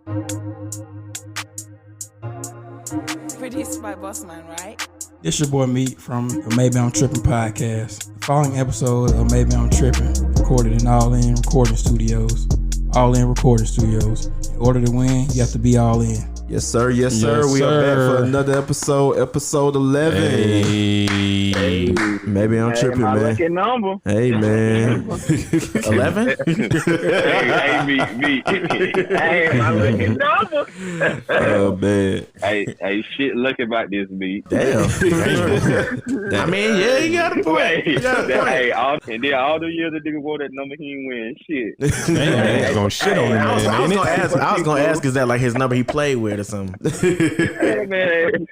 Produced by Bossman, right? It's your boy Meat from the Maybe I'm Trippin podcast. The following episode of Maybe I'm Trippin recorded in All-In Recording Studios. All-In Recording Studios. In order to win, you have to be all in. Yes, sir. Yes, sir. We are back for another epised 11. Hey. Maybe I'm tripping, my man. Lucky number. Hey, man. 11? hey, me. Hey, my lucky number. Oh, man. Hey, shit, look about this, me. Damn. I mean, yeah, you got a point. Hey, all the years the nigga wore that number, he ain't win shit. Damn, gonna shit on him, man. I was gonna ask, is that like his number he played with or something? Hey, man,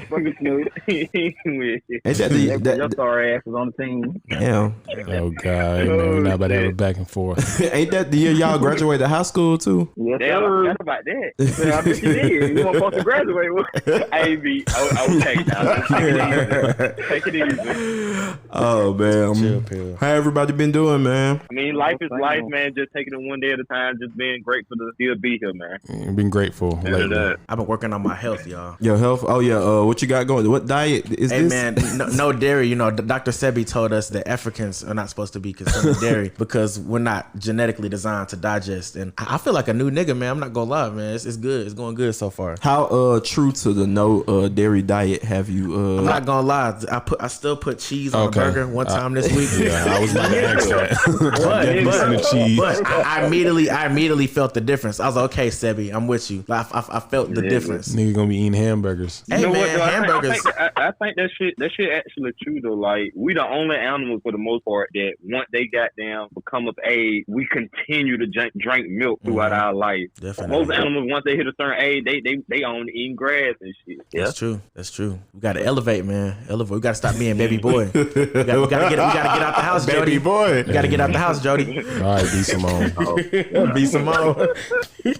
fucking Snoop. He ain't win. Your sorry ass was on the team. Damn. Oh, God. Man, we're not about to have a back and forth. Ain't that the year y'all graduated high school, too? Yes, Damn, sir. that's about that. Yeah, I bet you did. You weren't supposed to graduate. Hey, B, I will take that. Take it easy. Oh, man. Chill pill. How everybody been doing, man? I mean, life is life, man. Just taking it one day at a time. Just being grateful to still be here, man. Been grateful lately. I've been working on my health, y'all. Your health? Oh, yeah. What you got going? What diet is Hey, this? man, no dairy. You know, Dr. Sebi told us that Africans are not supposed to be consuming dairy because we're not genetically designed to digest. And I feel like a new nigga, man. I'm not gonna lie, man. It's good. It's going good so far. How true to the no dairy diet have you? I'm not gonna lie. I still put cheese on a burger one time this week. Yeah, I was about to ask that. But I immediately felt the difference. I was like, okay, Sebi, I'm with you. I felt the difference. Nigga gonna be eating hamburgers. Hey, You know man, what, though? hamburgers. I think that shit actually true though. Like, we the only animals for the most part that once they got down become of age, we continue to drink milk throughout our life. Definitely. Most animals, once they hit a certain age, they own eating grass and shit. That's true. We gotta elevate, man. We gotta stop being baby boy. We gotta get out the house, Jody. Baby boy. We gotta get out the house, Jody. All right, B Simone. Be Simone.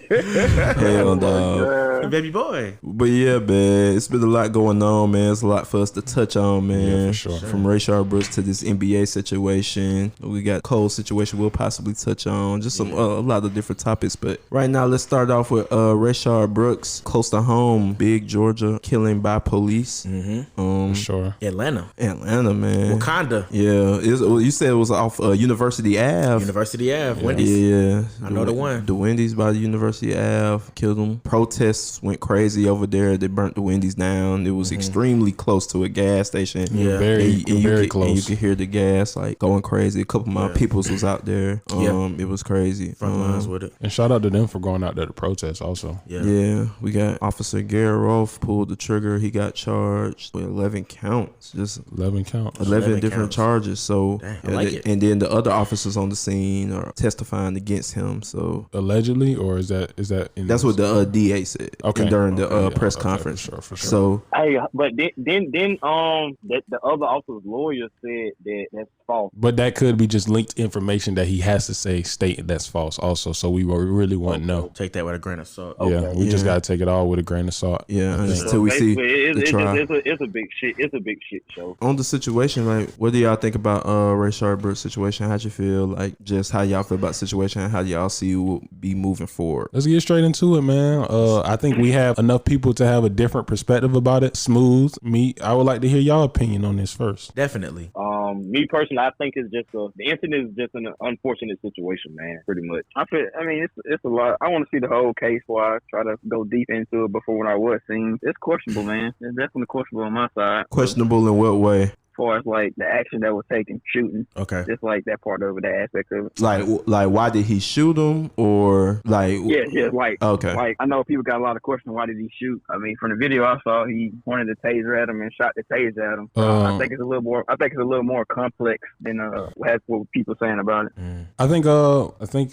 Hell no. Baby boy. But yeah, man, it's been a lot going on, man. It's a lot for us to touch on, man. Yeah, for sure. From Rayshard Brooks to this NBA situation. We got Cole's situation we'll possibly touch on. Just a lot of different topics. But right now, let's start off with Rayshard Brooks, close to home, big Georgia killing by police. For sure. Atlanta, man. Wakanda. Yeah, you said it was off University Ave. University Ave. Wendy's. Yeah, I know the one. The Wendy's by the University Ave killed them. Protests went crazy over there. They burnt the Wendy's down. It was extremely close to a gas station. Yeah, very close. And you could hear the gas like going crazy. A couple of my peoples was out there. It was crazy. Front lines with it. And shout out to them for going out there to protest also. Yeah, we got Officer Gary Rolfe pulled the trigger. He got charged with 11 counts. Just 11 counts. 11 different counts. charges. So I like it. And then the other officers on the scene are testifying against him. So Allegedly, or is that in that's what the DA said during the press conference. For sure. So Hey, but then that the other officer's lawyer said that's false. But that could be just linked information that he has to state that's false also. So we really want to know. Take that with a grain of salt. Yeah, we just gotta take it all with a grain of salt. yeah, until we see the trial. It's a big shit. It's a big shit show. On the situation, like, what do y'all think about Rayshard Brooks' situation? How'd you feel? Like, just how y'all feel about the situation and how y'all see you will be moving forward? Let's get straight into it, man. I think we have enough people to have a different perspective about it. Smooth. I would like to hear y'all opinion on this first. Definitely. Me personally, I think it's just the incident is just an unfortunate situation, man. Pretty much. It's a lot. I want to see the whole case before I try to go deep into it before when I was seeing. It's questionable, man. It's definitely questionable on my side. Questionable in what way? Far as like the action that was taken, shooting, Okay. just like that part of it, that aspect of it. Like why did he shoot him, or like? Yeah, like Okay. Like, I know people got a lot of questions. Why did he shoot? I mean, from the video I saw, he pointed the taser at him and shot the taser at him. I think it's a little more. I think it's a little more complex than what people saying about it. I think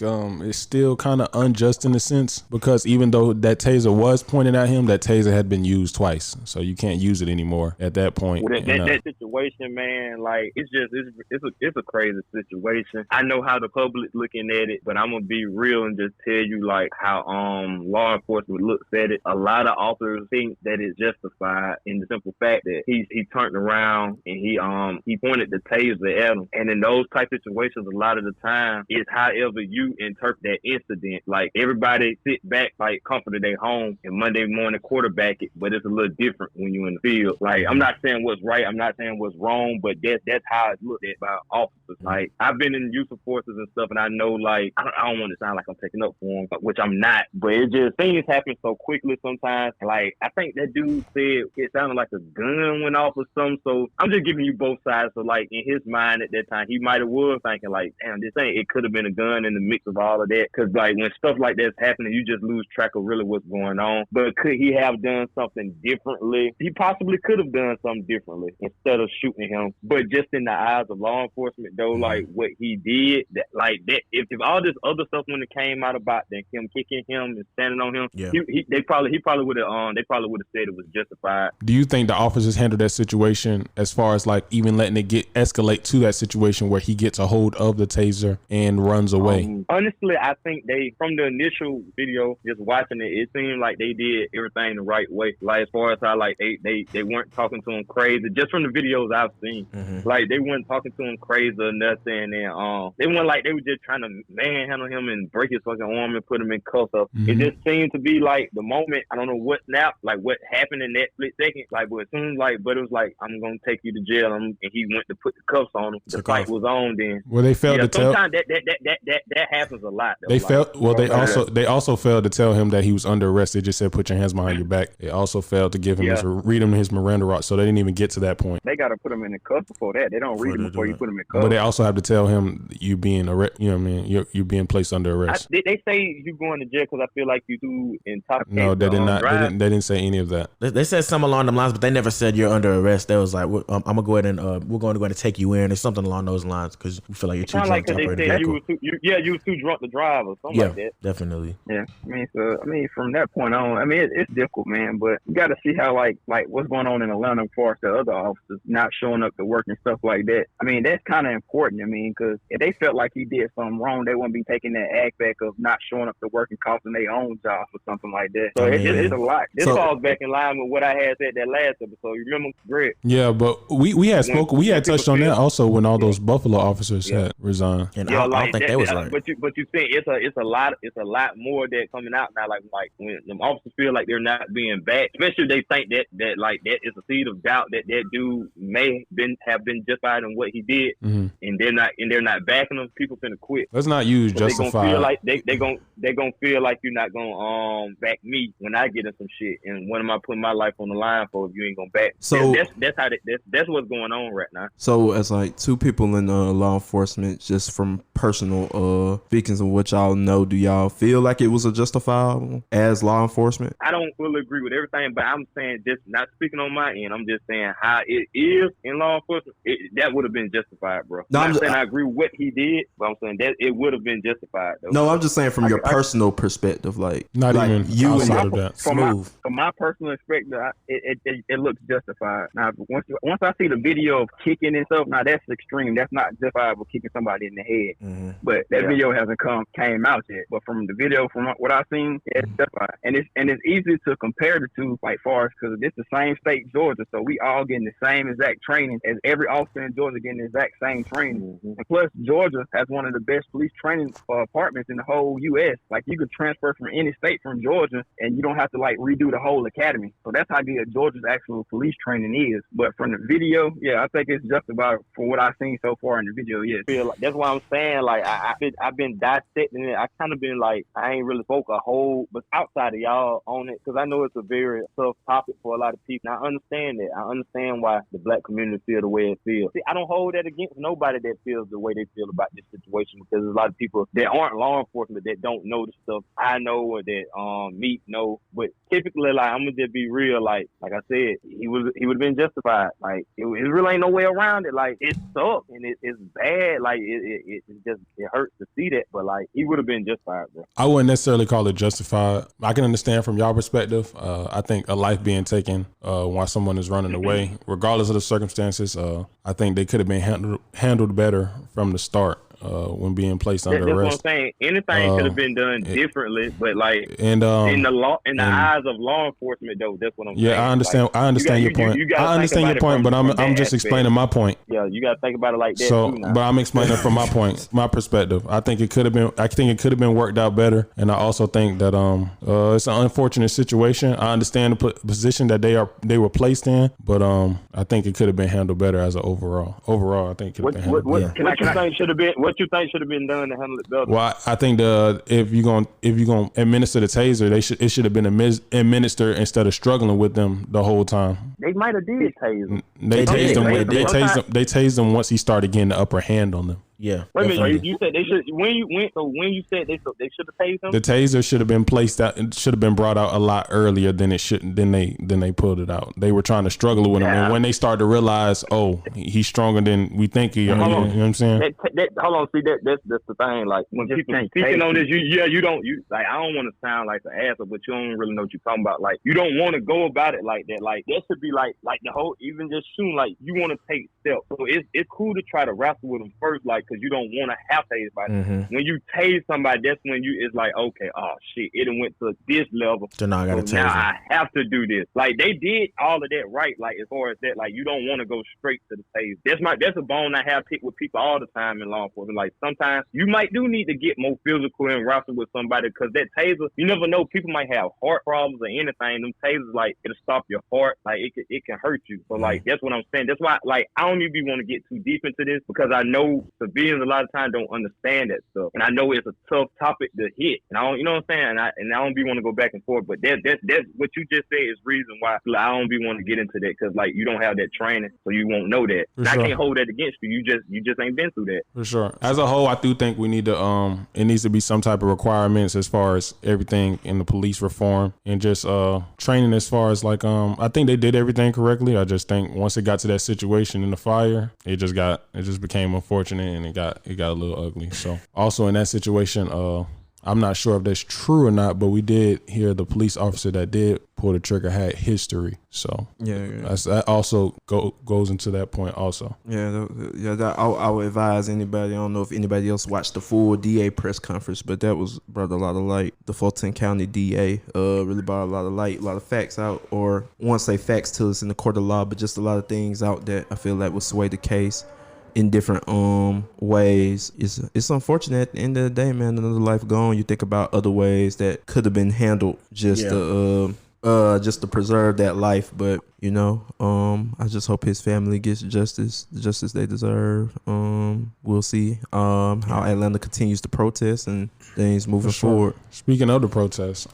it's still kind of unjust in a sense, because even though that taser was pointed at him, that taser had been used twice, so you can't use it anymore at that point. Well, that situation situation, man, like it's a crazy situation. I know how the public's looking at it, but I'm gonna be real and just tell you like how law enforcement looks at it. A lot of officers think that it's justified in the simple fact that he turned around and he pointed the taser at him. And in those type of situations, a lot of the time it's however you interpret that incident. Like everybody sit back like comfort of their home and Monday morning quarterback it, but it's a little different when you're in the field. Like I'm not saying what's right, I'm not saying what's wrong, but that's how it's looked at by officers. Like I've been in use of forces and stuff, and I know like I don't want to sound like I'm taking up for him, which I'm not. But it just things happen so quickly sometimes. Like I think that dude said it sounded like a gun went off or something. So I'm just giving you both sides. So like in his mind at that time, he might have was thinking like, damn, this ain't. It could have been a gun in the mix of all of that. Because like when stuff like that's happening, you just lose track of really what's going on. But could he have done something differently? He possibly could have done something differently instead of shooting him. But just in the eyes of law enforcement, though, like what he did, that like that, if all this other stuff when it came out about them, him kicking him and standing on him, he probably would have said it was justified. Do you think the officers handled that situation as far as like even letting it escalate to that situation where he gets a hold of the taser and runs away? Honestly, I think from the initial video, just watching it seemed like they did everything the right way. Like as far as how like they weren't talking to him crazy. Just from the videos I've seen, like they weren't talking to him crazy or nothing, and they weren't like they were just trying to manhandle him and break his fucking arm and put him in cuffs. It just seemed to be like the moment. I don't know what snapped, like what happened in that split second. Like, but it seemed like, but it was like I'm gonna take you to jail, and he went to put the cuffs on him. The fight was on then. Well, they failed to tell. Sometimes that happens a lot. Though. They failed. Well, they also failed to tell him that he was under arrest. They just said put your hands behind your back. They also failed to give him read him his Miranda rights, so they didn't even get to that point. They got to put him in the cuffs before that. They don't read him before you put him in cuffs. But they also have to tell him you being arrest. You know what I mean? You're being placed under arrest. They say you going to jail because I feel like you do intoxicated. No, they did not. They didn't say any of that. They said some along the lines, but they never said you're under arrest. They was like, I'm gonna go ahead and we're going to go ahead and take you in, or something along those lines, because we feel like you're too drunk to operate a vehicle. You was too drunk to drive or something like that. Definitely. Yeah, I mean, from that point on, I mean, it's difficult, man. But you got to see how like what's going on in Atlanta as far as the other officers not showing up to work and stuff like that. I mean, that's kind of important. I mean, because if they felt like he did something wrong, they wouldn't be taking that act back of not showing up to work and costing their own job or something like that. So it's a lot. This falls back in line with what I had said that last episode. You remember, Greg? Yeah, but we had touched on that also when all those Buffalo officers had resigned. And I don't think they was right. But you think it's a lot more that coming out now. Like when them officers feel like they're not being backed, especially if they think that like that is a seed of doubt that dude may have been justified in what he did, and they're not backing him. People finna quit. Let's not use justified. They gonna feel like you're not gonna back me when I get in some shit, and what am I putting my life on the line for if you ain't gonna back? So that's what's going on right now. So as like two people in law enforcement, just from personal speakings of what y'all know, do y'all feel like it was a justifiable as law enforcement? I don't fully agree with everything, but I'm saying, just not speaking on my end, I'm just saying how it is in law enforcement. That would have been justified, bro. No, I'm not saying I agree with what he did, but I'm saying that it would have been justified, though. No, I'm just saying from your personal perspective, like not like even you outside of that. From my personal perspective, it looks justified. Now, once I see the video of kicking and stuff, now that's extreme. That's not justifiable kicking somebody in the head. But that video hasn't came out yet. But from the video, from what I've seen, it's justified. And it's easy to compare the two, like far as, because it's the same state, Georgia, so we all getting the same exact training as every officer in Georgia getting the exact same training. And plus, Georgia has one of the best police training departments in the whole U.S. Like, you could transfer from any state from Georgia, and you don't have to like redo the whole academy. So that's how good Georgia's actual police training is. But from the video, I think it's just about, from what I've seen so far in the video, that's why I'm saying, like, I've been dissecting it. I kind of been like, I ain't really spoke a whole, but outside of y'all on it, because I know it's a very tough topic for a lot of people. And I understand that. I understand why the black community feel the way it feels. See, I don't hold that against nobody that feels the way they feel about this situation, because there's a lot of people that aren't law enforcement that don't know the stuff I know or that Meek know. But typically, like, I'm gonna just be real. Like I said, he would have been justified. Like, it really ain't no way around it. Like, it sucks and it's bad. Like, it hurts to see that. But like, he would have been justified, bro. I wouldn't necessarily call it justified. I can understand from y'all perspective. I think a life being taken while someone is running away, regardless of the circumstances, I think they could have been handled better from the start. When being placed under arrest. That's what I'm saying. Anything could have been done differently, but like in the eyes of law enforcement, though, that's what I'm saying. Yeah, I understand. Like, I understand your point. I understand your point, but I'm just explaining my point. Yeah, you got to think about it like that. So, too now. but I'm explaining from my point, my perspective. I think it could have been. I think it could have been worked out better, and I also think that it's an unfortunate situation. I understand the position that they were placed in, but I think it could have been handled better as an overall. Overall, I think it could have been handled better. What you think should have been done to handle it better? Well, I think if you're gonna administer the taser, it should have been administered instead of struggling with them the whole time. They might have did tase them. They tased them once he started getting the upper hand on them. Yeah. Wait a minute. You said they should. When you said they should have tased them. The taser should have been placed out. It should have been brought out a lot earlier than it should. Then they pulled it out. They were trying to struggle with him, and when they started to realize, oh, he's stronger than we think he is. You know what I'm saying? Hold on. See that's the thing. Like when people speaking on this, you don't like. I don't want to sound like an asshole, but you don't really know what you're talking about. Like you don't want to go about it like that. Like that should be like the whole even just shooting. Like you want to take steps. So it's cool to try to wrestle with them first, like. Because you don't want to have to tase somebody. Mm-hmm. When you tase somebody, that's when it's like, okay, oh shit, it went to this level. So now I gotta tase now I have to do this. Like they did all of that right. Like as far as that, like you don't want to go straight to the tase. That's a bone I have picked with people all the time in law enforcement. Like sometimes you might do need to get more physical and wrestle with somebody because that taser, you never know. People might have heart problems or anything. Them tasers, like it'll stop your heart. Like it can hurt you. So like that's what I'm saying. That's why like I don't even want to get too deep into this because I know civilians a lot of times don't understand that stuff, and I know it's a tough topic to hit, and I don't, you know what I'm saying, and I don't be want to go back and forth, but that's what you just said is reason why I don't be want to get into that because like you don't have that training, so you won't know that. Sure. I can't hold that against you. You just ain't been through that. For sure. As a whole, I do think we need to it needs to be some type of requirements as far as everything in the police reform and just training as far as like I think they did everything correctly. I just think once it got to that situation in the fire, it just became unfortunate and it got a little ugly. So also in that situation, I'm not sure if that's true or not, but we did hear the police officer that did pull the trigger had history. So that also goes into that point also. I would advise anybody. I don't know if anybody else watched the full DA press conference, but that was brought a lot of light. The Fulton County DA really brought a lot of light, a lot of facts out, or won't say facts to us in the court of law, but just a lot of things out that I feel that would sway the case in different ways. It's unfortunate at the end of the day, man. Another life gone. You think about other ways that could have been handled just to preserve that life, but you know, I just hope his family gets justice they deserve. We'll see how Atlanta continues to protest and things moving forward. Speaking of the protests,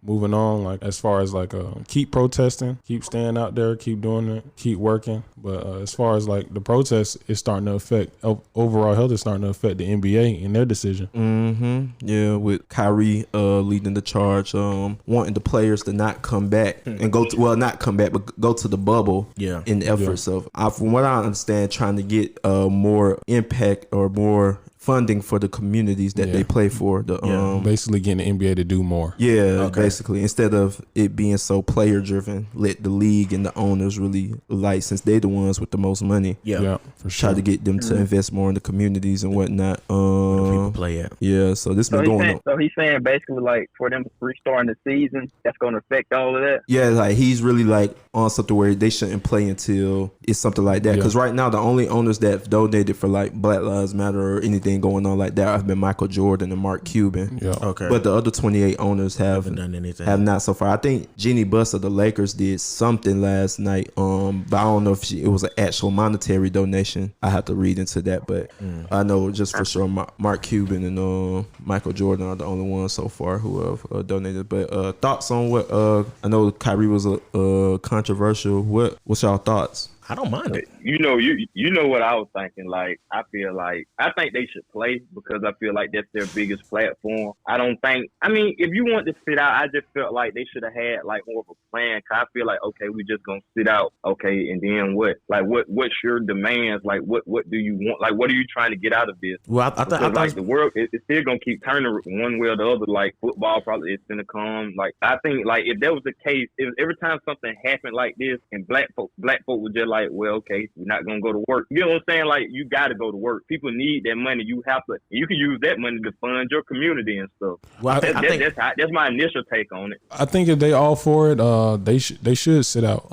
moving on, like as far as like keep protesting, keep staying out there, keep doing it, keep working. But as far as like the protests, it's starting to affect overall health. Is starting to affect the NBA in their decision. Yeah, with Kyrie leading the charge, wanting the players to not come back and not come back, but go to the bubble. In the efforts of, from what I understand, trying to get more impact or more funding for the communities that they play for. Basically getting the NBA to do more. Basically, instead of it being so player driven, let the league and the owners really since they're the ones with the most money. For sure. Try to get them to invest more in the communities and whatnot. Where the people play at. So this been going on. So he's saying basically like for them restarting the season, that's going to affect all of that. Like he's really like on something where they shouldn't play until it's something like that. Because right now the only owners that have donated for like Black Lives Matter or anything going on like that have been Michael Jordan and Mark Cuban. But the other 28 owners haven't done anything. Have not so far. I think Jeannie Buss of the Lakers did something last night. But I don't know if it was an actual monetary donation. I have to read into that, but I know just for sure Mark Cuban and Michael Jordan are the only ones so far who have donated. But thoughts on what I know Kyrie was a controversial. What's y'all thoughts? I don't mind it. You know what I was thinking. Like I think they should play because I feel like that's their biggest platform. If you want to sit out, I just felt like they should have had like more of a plan. Cause I feel like okay, we just gonna sit out, okay, and then what? Like what's your demands? Like what do you want? Like what are you trying to get out of this? Well, I thought the world it's still gonna keep turning one way or the other. Like football probably is gonna come. Like I think like if that was the case, if every time something happened like this and black folk would just like, well, okay, we're not gonna go to work. You know what I'm saying? Like, you got to go to work. People need that money. You have to. You can use that money to fund your community and stuff. Well, that's my initial take on it. I think if they all for it, they should sit out.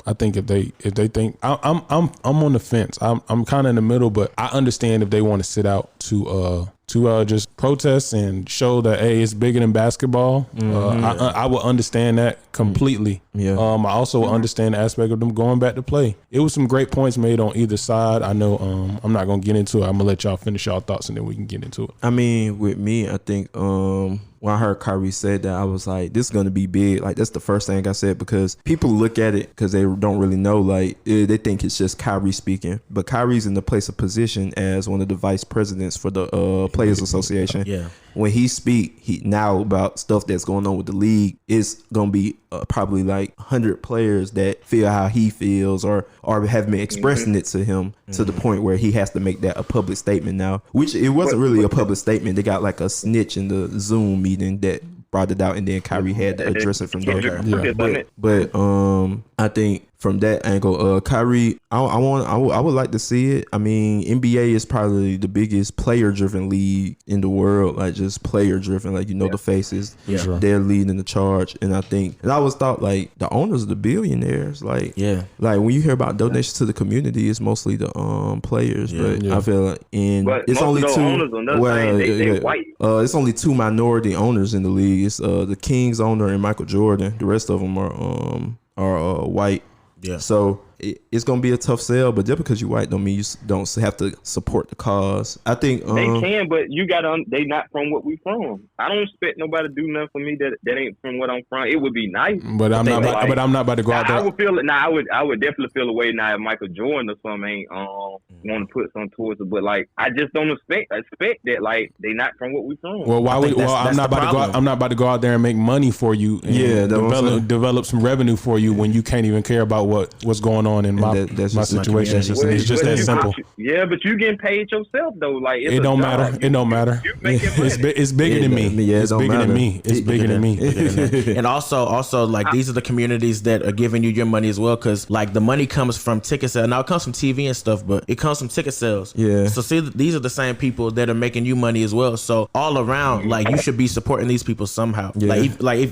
I think if they think I'm on the fence. I'm kind of in the middle, but I understand if they want to sit out to just protest and show that, hey, it's bigger than basketball. I would understand that completely. Yeah. I also understand the aspect of them going back to play. It was some great points made on either side. I know I'm not gonna get into it. I'm gonna let y'all finish y'all thoughts and then we can get into it. I mean, with me, I think when I heard Kyrie said that, I was like, this is going to be big. Like, that's the first thing I said, because people look at it because they don't really know. Like, they think it's just Kyrie speaking. But Kyrie's in the place of position as one of the vice presidents for the Players Association. Yeah. When he speak now about stuff that's going on with the league, it's going to be probably like 100 players that feel how he feels or have been expressing it to him to the point where he has to make that a public statement now, which it wasn't really a public statement. They got like a snitch in the Zoom meeting that brought it out, and then Kyrie had to address it from there. But I think from that angle, Kyrie, I would like to see it. I mean, NBA is probably the biggest player-driven league in the world, like just player-driven. Like, the faces, they're leading the charge, and I always thought like the owners are the billionaires. Like when you hear about donations to the community, it's mostly the players. I feel like it's only two. They white. It's only two minority owners in the league. It's the Kings owner and Michael Jordan. The rest of them are white. Yeah. So it's gonna be a tough sell, but just because you white don't mean you don't have to support the cause. I think they can, but you gotta. They not from what we from. I don't expect nobody to do nothing for me that ain't from what I'm from. It would be nice, but I'm not about to go out there. I would feel it. Now I would definitely feel away now if Michael Jordan or something ain't want to put something towards it. But like, I just don't expect that like they not from what we from. Well, why would? Well, I'm not about to go. I'm not about to go out there and make money for you. And develop some revenue for you when you can't even care about what's going on in my situation. It's just that simple. Yeah, but you getting paid yourself though. Like, it don't matter. It don't matter. It's bigger than me. It's bigger than me. It's bigger than me. And also like these are the communities that are giving you your money as well, because like the money comes from ticket sales. Now it comes from TV and stuff, but it comes from ticket sales. Yeah. So see, these are the same people that are making you money as well. So all around, like, you should be supporting these people somehow. Yeah.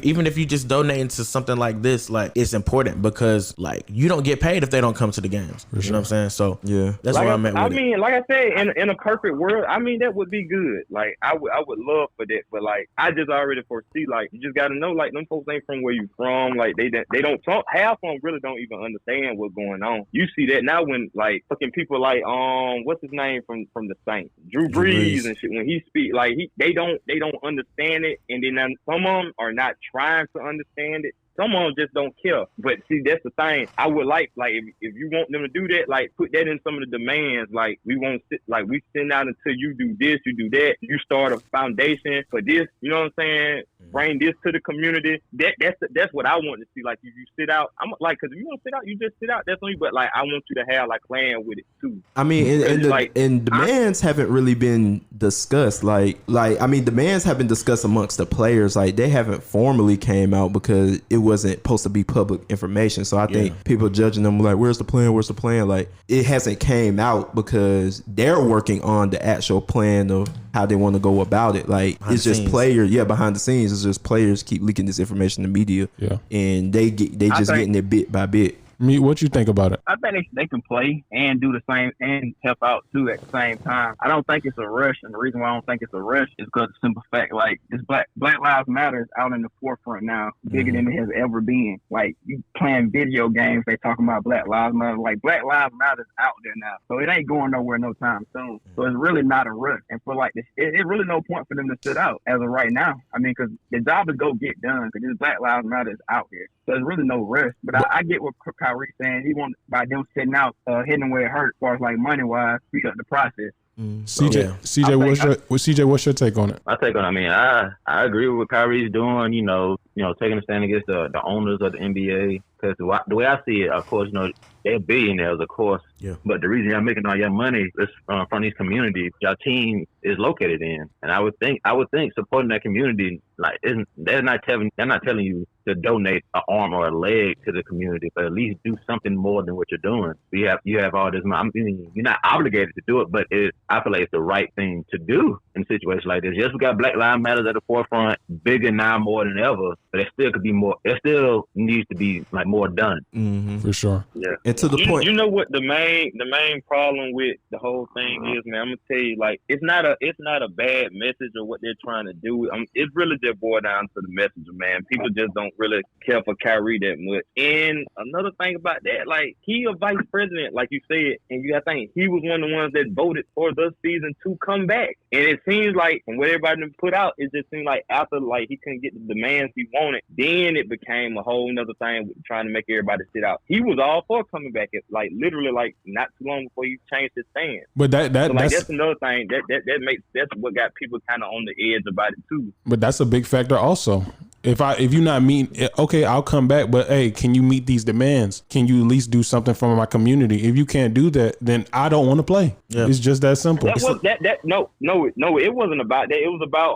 Even if you just donating to something like this, like, it's important because like you don't get paid if they don't come to the games. You know what I'm saying? So that's where I'm at with it. I mean, like I said, in a perfect world, I mean, that would be good. Like, I would love for that, but like, I just already foresee, like, you just gotta know, like, them folks ain't from where you from. Like, they don't talk. Half of them really don't even understand what's going on. You see that now when like fucking people like what's his name from the Saints, Drew Brees and shit. When he speak, like, they don't understand it, and then some of them are not trying to understand it. Some of them just don't care. But see, that's the thing. I would like if you want them to do that, like, put that in some of the demands. Like, we won't sit, like, we send out until you do this, you do that. You start a foundation for this. You know what I'm saying? Bring this to the community. That's what I want to see. Like, if you sit out, I'm like, because if you want to sit out, you just sit out. That's only. But like, I want you to have like plan with it too. I mean, and demands haven't really been discussed. Like I mean, demands have been discussed amongst the players. Like, they haven't formally came out because it wasn't supposed to be public information. So I think people judging them like, where's the plan? Where's the plan? Like, it hasn't came out because they're working on the actual plan of how they want to go about it. Like, behind it's just players. Yeah, behind the scenes, it's just players keep leaking this information to media. Yeah, and they just getting it bit by bit. Me, what you think about it? I think they can play and do the same and help out too at the same time. I don't think it's a rush, and the reason why I don't think it's a rush is because of the simple fact, like, this Black Lives Matter is out in the forefront now, bigger than it has ever been. Like, you playing video games, they talking about Black Lives Matter. Like, Black Lives Matter is out there now, so it ain't going nowhere no time soon. So it's really not a rush, and for like this, it's really no point for them to sit out as of right now. I mean, because the job is go get done, because this Black Lives Matter is out here. So there's really no rush. But I get what Kyrie saying. He wants, by them sitting out, hitting where it hurts, as far as like money wise, speed up the process. CJ, what's your take on it? My take on it, I mean, I agree with what Kyrie's doing. Taking a stand against the owners of the NBA. Because the way I see it, of course, they're billionaires, of course. Yeah. But the reason y'all making all your money is from these communities your team is located in. And I would think supporting that community, like, they're not telling you to donate an arm or a leg to the community, but at least do something more than what you're doing. You have all this money. I mean, you're not obligated to do it, but I feel like it's the right thing to do in situations like this. Yes, we got Black Lives Matter at the forefront, bigger now more than ever, but it still could be more. It still needs to be like more done. Mm-hmm. For sure. Yeah. And to the point, you know what the main problem with the whole thing is, man. I'm gonna tell you, like, it's not a bad message or what they're trying to do. It really just boils down to the messenger, man. People just don't really care for Kyrie that much. And another thing about that, like, he a vice president, like you said, and you gotta think he was one of the ones that voted for this season to come back. And it seems like, from what everybody put out, it just seemed like after, like, he couldn't get the demands he wanted, then it became a whole nother thing with trying to make everybody sit out. He was all for coming back, like, literally, like, not too long before he changed his stance. But that's another thing that's what got people kind of on the edge about it too. But that's a big factor also. If you're not meeting, okay, I'll come back, but hey, can you meet these demands? Can you at least do something for my community? If you can't do that, then I don't want to play. Yeah. It's just that simple. No, it wasn't about that. It was about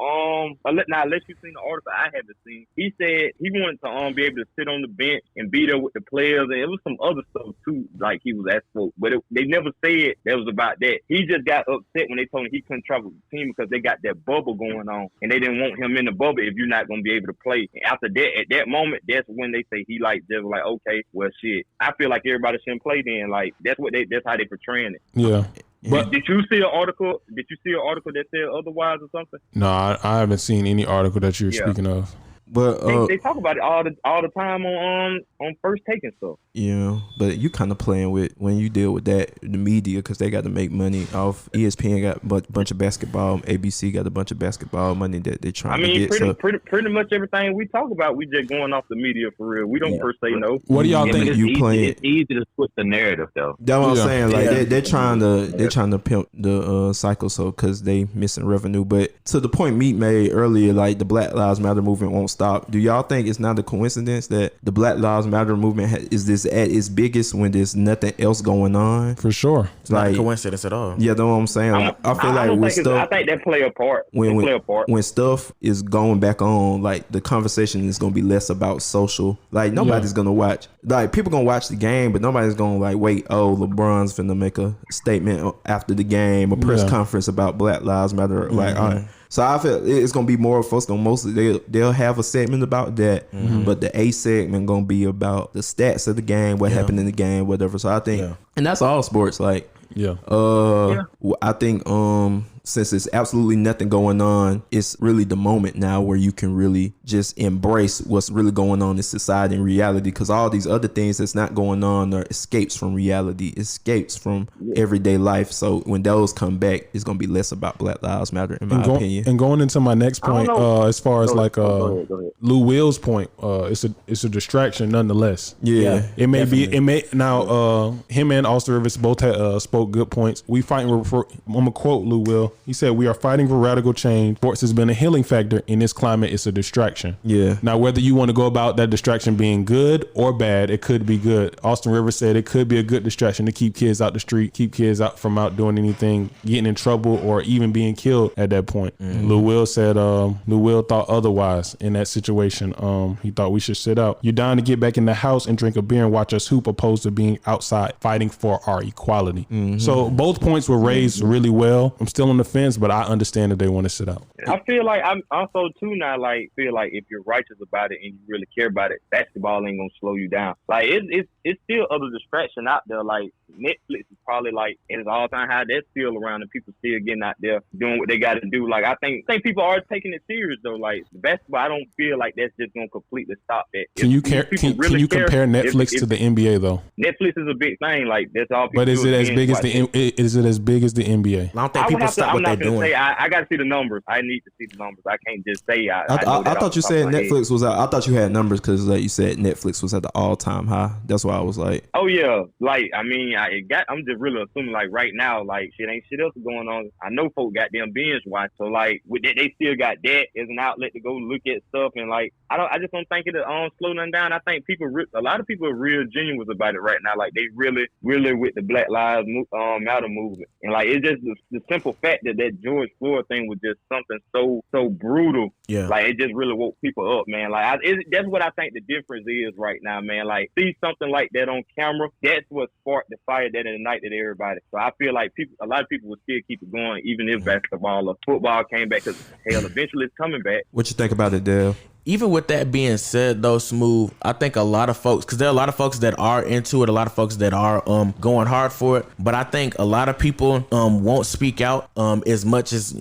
unless you've seen the article I haven't seen. He said he wanted to be able to sit on the bench and be there with the players, and it was some other stuff too, like he was asked for. But they never said that was about that. He just got upset when they told him he couldn't travel with the team because they got that bubble going on, and they didn't want him in the bubble if you're not going to be able to play. And after that, at that moment, that's when they say he okay, well, shit. I feel like everybody shouldn't play then. Like, that's how they portraying it. Yeah. But did you see an article? Did you see an article that said otherwise or something? No, I haven't seen any article that you're speaking of. But they talk about it all the time on First Take and stuff. Yeah, but you kind of playing with when you deal with that the media because they got to make money off. ESPN got a bunch of basketball. ABC got a bunch of basketball money that they're trying to get. Pretty much everything we talk about, we just going off the media for real. We don't per se know. What do y'all think? You playing? It's easy to switch the narrative though. That's what I'm saying. Like they're trying to pimp the cycle so because they missing revenue. But to the point Meat made earlier, like the Black Lives Matter movement won't stop. Do y'all think it's not a coincidence that the Black Lives Matter movement is this at its biggest when there's nothing else going on? For sure. It's like, not a coincidence at all. Yeah, that's what I'm saying. Like, I feel like with stuff, I think that play a part. When stuff is going back on, like the conversation is gonna be less about social. Like nobody's gonna watch. Like people gonna watch the game, but nobody's gonna like wait. Oh, LeBron's finna make a statement after the game, a press conference about Black Lives Matter. Mm-hmm. Like, all right. So I feel it's gonna be more folks gonna mostly they'll have a segment about that, but the A segment gonna be about the stats of the game, what happened in the game, whatever. So I think, and that's all sports. Like, I think since there's absolutely nothing going on, it's really the moment now where you can really just embrace what's really going on in society and reality, because all these other things that's not going on are escapes from reality, escapes from everyday life. So when those come back, it's going to be less about Black Lives Matter, in my opinion. And going into my next point, as far as go ahead. Lou Will's point, it's a distraction nonetheless. Yeah. It may be, him and Austin Rivers both had, spoke good points. I'm going to quote Lou Will. He said, "We are fighting for radical change. Sports has been a healing factor. In this climate, it's a distraction." Yeah. Now, whether you want to go about that distraction being good or bad, it could be good. Austin Rivers said it could be a good distraction to keep kids out the street, keep kids out from out doing anything, getting in trouble, or even being killed at that point. Mm-hmm. Lou Will said, Lou Will thought otherwise in that situation. He thought we should sit out. You're down to get back in the house and drink a beer and watch us hoop, opposed to being outside fighting for our equality. Mm-hmm. So both points were raised really well. I'm still on the fence, but I understand that they want to sit out. I feel like I'm also too now, like, feel like if you're righteous about it and you really care about it, basketball ain't gonna slow you down. Like, it's still other distraction out there. Like, Netflix is probably like in its all-time high. That's still around and people still getting out there doing what they got to do. Like, I think people are taking it serious though. Like, basketball, I don't feel like that's just gonna completely stop that. Can you compare Netflix to the NBA though? Netflix is a big thing. Like, that's all. But is it as big as the NBA? I don't think people stop. what they're doing. I got to see the numbers. I need to see the numbers. I can't just say I thought you said Netflix was out. I thought you had numbers because like you said Netflix was at the all-time high. That's why I was like, oh yeah, like I mean, I'm just really assuming like right now, like shit ain't shit else going on. I know folks got them binge watch, so like with that, they still got that as an outlet to go look at stuff, and like I just don't think it'll slow nothing down. I think a lot of people are real genuine about it right now. Like they really with the Black Lives Matter movement, and like it's just the simple fact that George Floyd thing was just something so brutal. Yeah, like it just really woke people up, man. Like that's what I think the difference is right now, man. Like see something like that on camera, that's what sparked the fire that ignited everybody. So I feel like a lot of people will still keep it going, even if basketball or football came back. Because hell, eventually it's coming back. What you think about it, Dale? Even with that being said, though, Smooth, I think a lot of folks, because there are a lot of folks that are into it, a lot of folks that are going hard for it, but I think a lot of people won't speak out as much as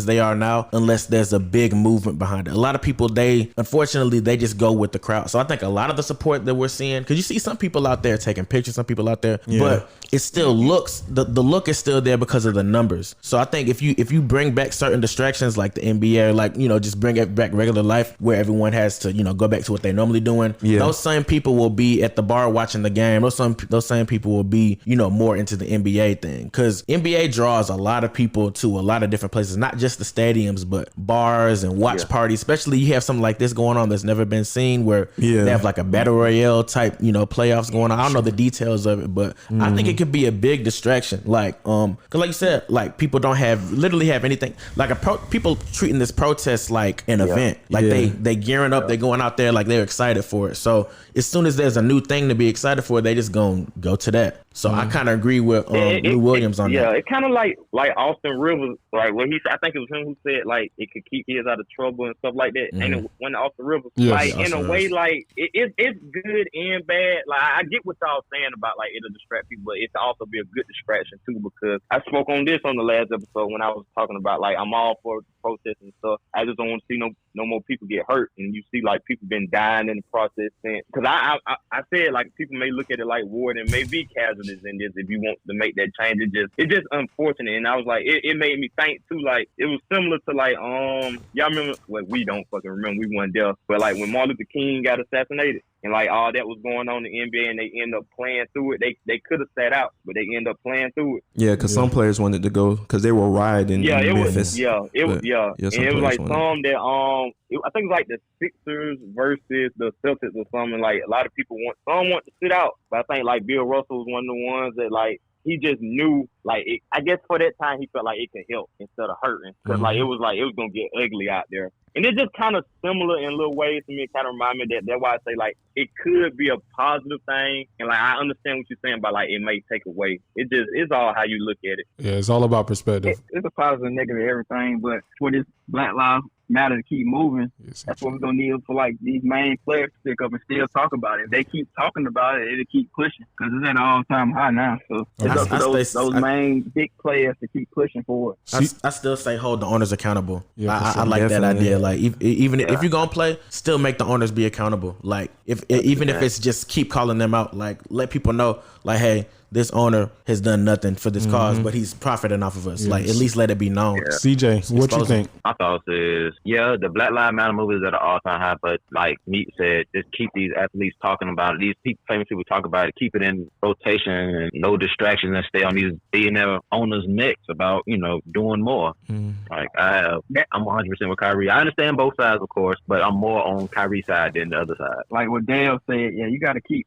they are now unless there's a big movement behind it. A lot of people, unfortunately, they just go with the crowd. So I think a lot of the support that we're seeing, because you see some people out there taking pictures, some people out there, but it still looks, the look is still there because of the numbers. So I think if you bring back certain distractions like the NBA, like, just bring it back regular life where everyone has to, go back to what they're normally doing. Yeah. Those same people will be at the bar watching the game. Those same people will be, more into the NBA thing. Because NBA draws a lot of people to a lot of different places, not just the stadiums, but bars and watch parties. Especially you have something like this going on that's never been seen where they have like a battle royale type, playoffs going on. I don't know the details of it, but I think it could be a big distraction. Like, cause like you said, like people don't literally have anything. Like people treating this protest like an event. Like they gearing up, they're going out there like they're excited for it. So as soon as there's a new thing to be excited for, they just gonna go to that. So I kind of agree with Lou Williams on that. Yeah, it kind of like Austin Rivers, like what he said. I think it was him who said like it could keep kids out of trouble and stuff like that. And when Austin Rivers, like in a way, like it's good and bad. Like I get what y'all saying about like it'll distract people, but it's also be a good distraction too, because I spoke on this on the last episode when I was talking about like I'm all for protests and stuff. I just don't want to see no more people get hurt, and you see like people been dying in the process. Because I said like people may look at it like war, and may be casualties in this if you want to make that change. It's just unfortunate, and I was like it made me think too. Like it was similar to like y'all remember? Well, we don't fucking remember, we weren't there, but like when Martin Luther King got assassinated. And like all that was going on in the NBA, and they end up playing through it. They could have sat out, but they end up playing through it. Yeah, because some players wanted to go because they were rioting in Memphis. It was like some that I think it was like the Sixers versus the Celtics or something. Like a lot of people want to sit out, but I think like Bill Russell was one of the ones that like he just knew like I guess for that time he felt like it could help instead of hurting, because like it was gonna get ugly out there. And it's just kind of similar in little ways to me. It kind of remind me that's why I say like it could be a positive thing, and like I understand what you're saying about like it may take away. It's all how you look at it. Yeah, it's all about perspective. It's a positive and negative everything, but for this Black Lives Matter to keep moving, that's what we're gonna need for like these main players to pick up and still talk about it. If they keep talking about it, it'll keep pushing because it's at an all-time high now. So it's up to those main big players to keep pushing forward. I still say hold the owners accountable. Yeah, I like definitely. that idea. Like even if you're gonna play, still make the owners be accountable. Like if it's just keep calling them out, like let people know, like hey, this owner has done nothing for this cause, but he's profiting off of us. Yes. Like at least let it be known. Yeah. CJ, what you think? My thoughts is the Black Lives Matter movement is at an all-time high, but like Meat said, just keep these athletes talking about it. These famous people talk about it. Keep it in rotation and no distractions, and stay on these billionaire owners' necks about doing more. Like I'm 100% with Kyrie. I understand both sides, of course, but I'm more on Kyrie's side than the other side. Like what Dale said, you got to keep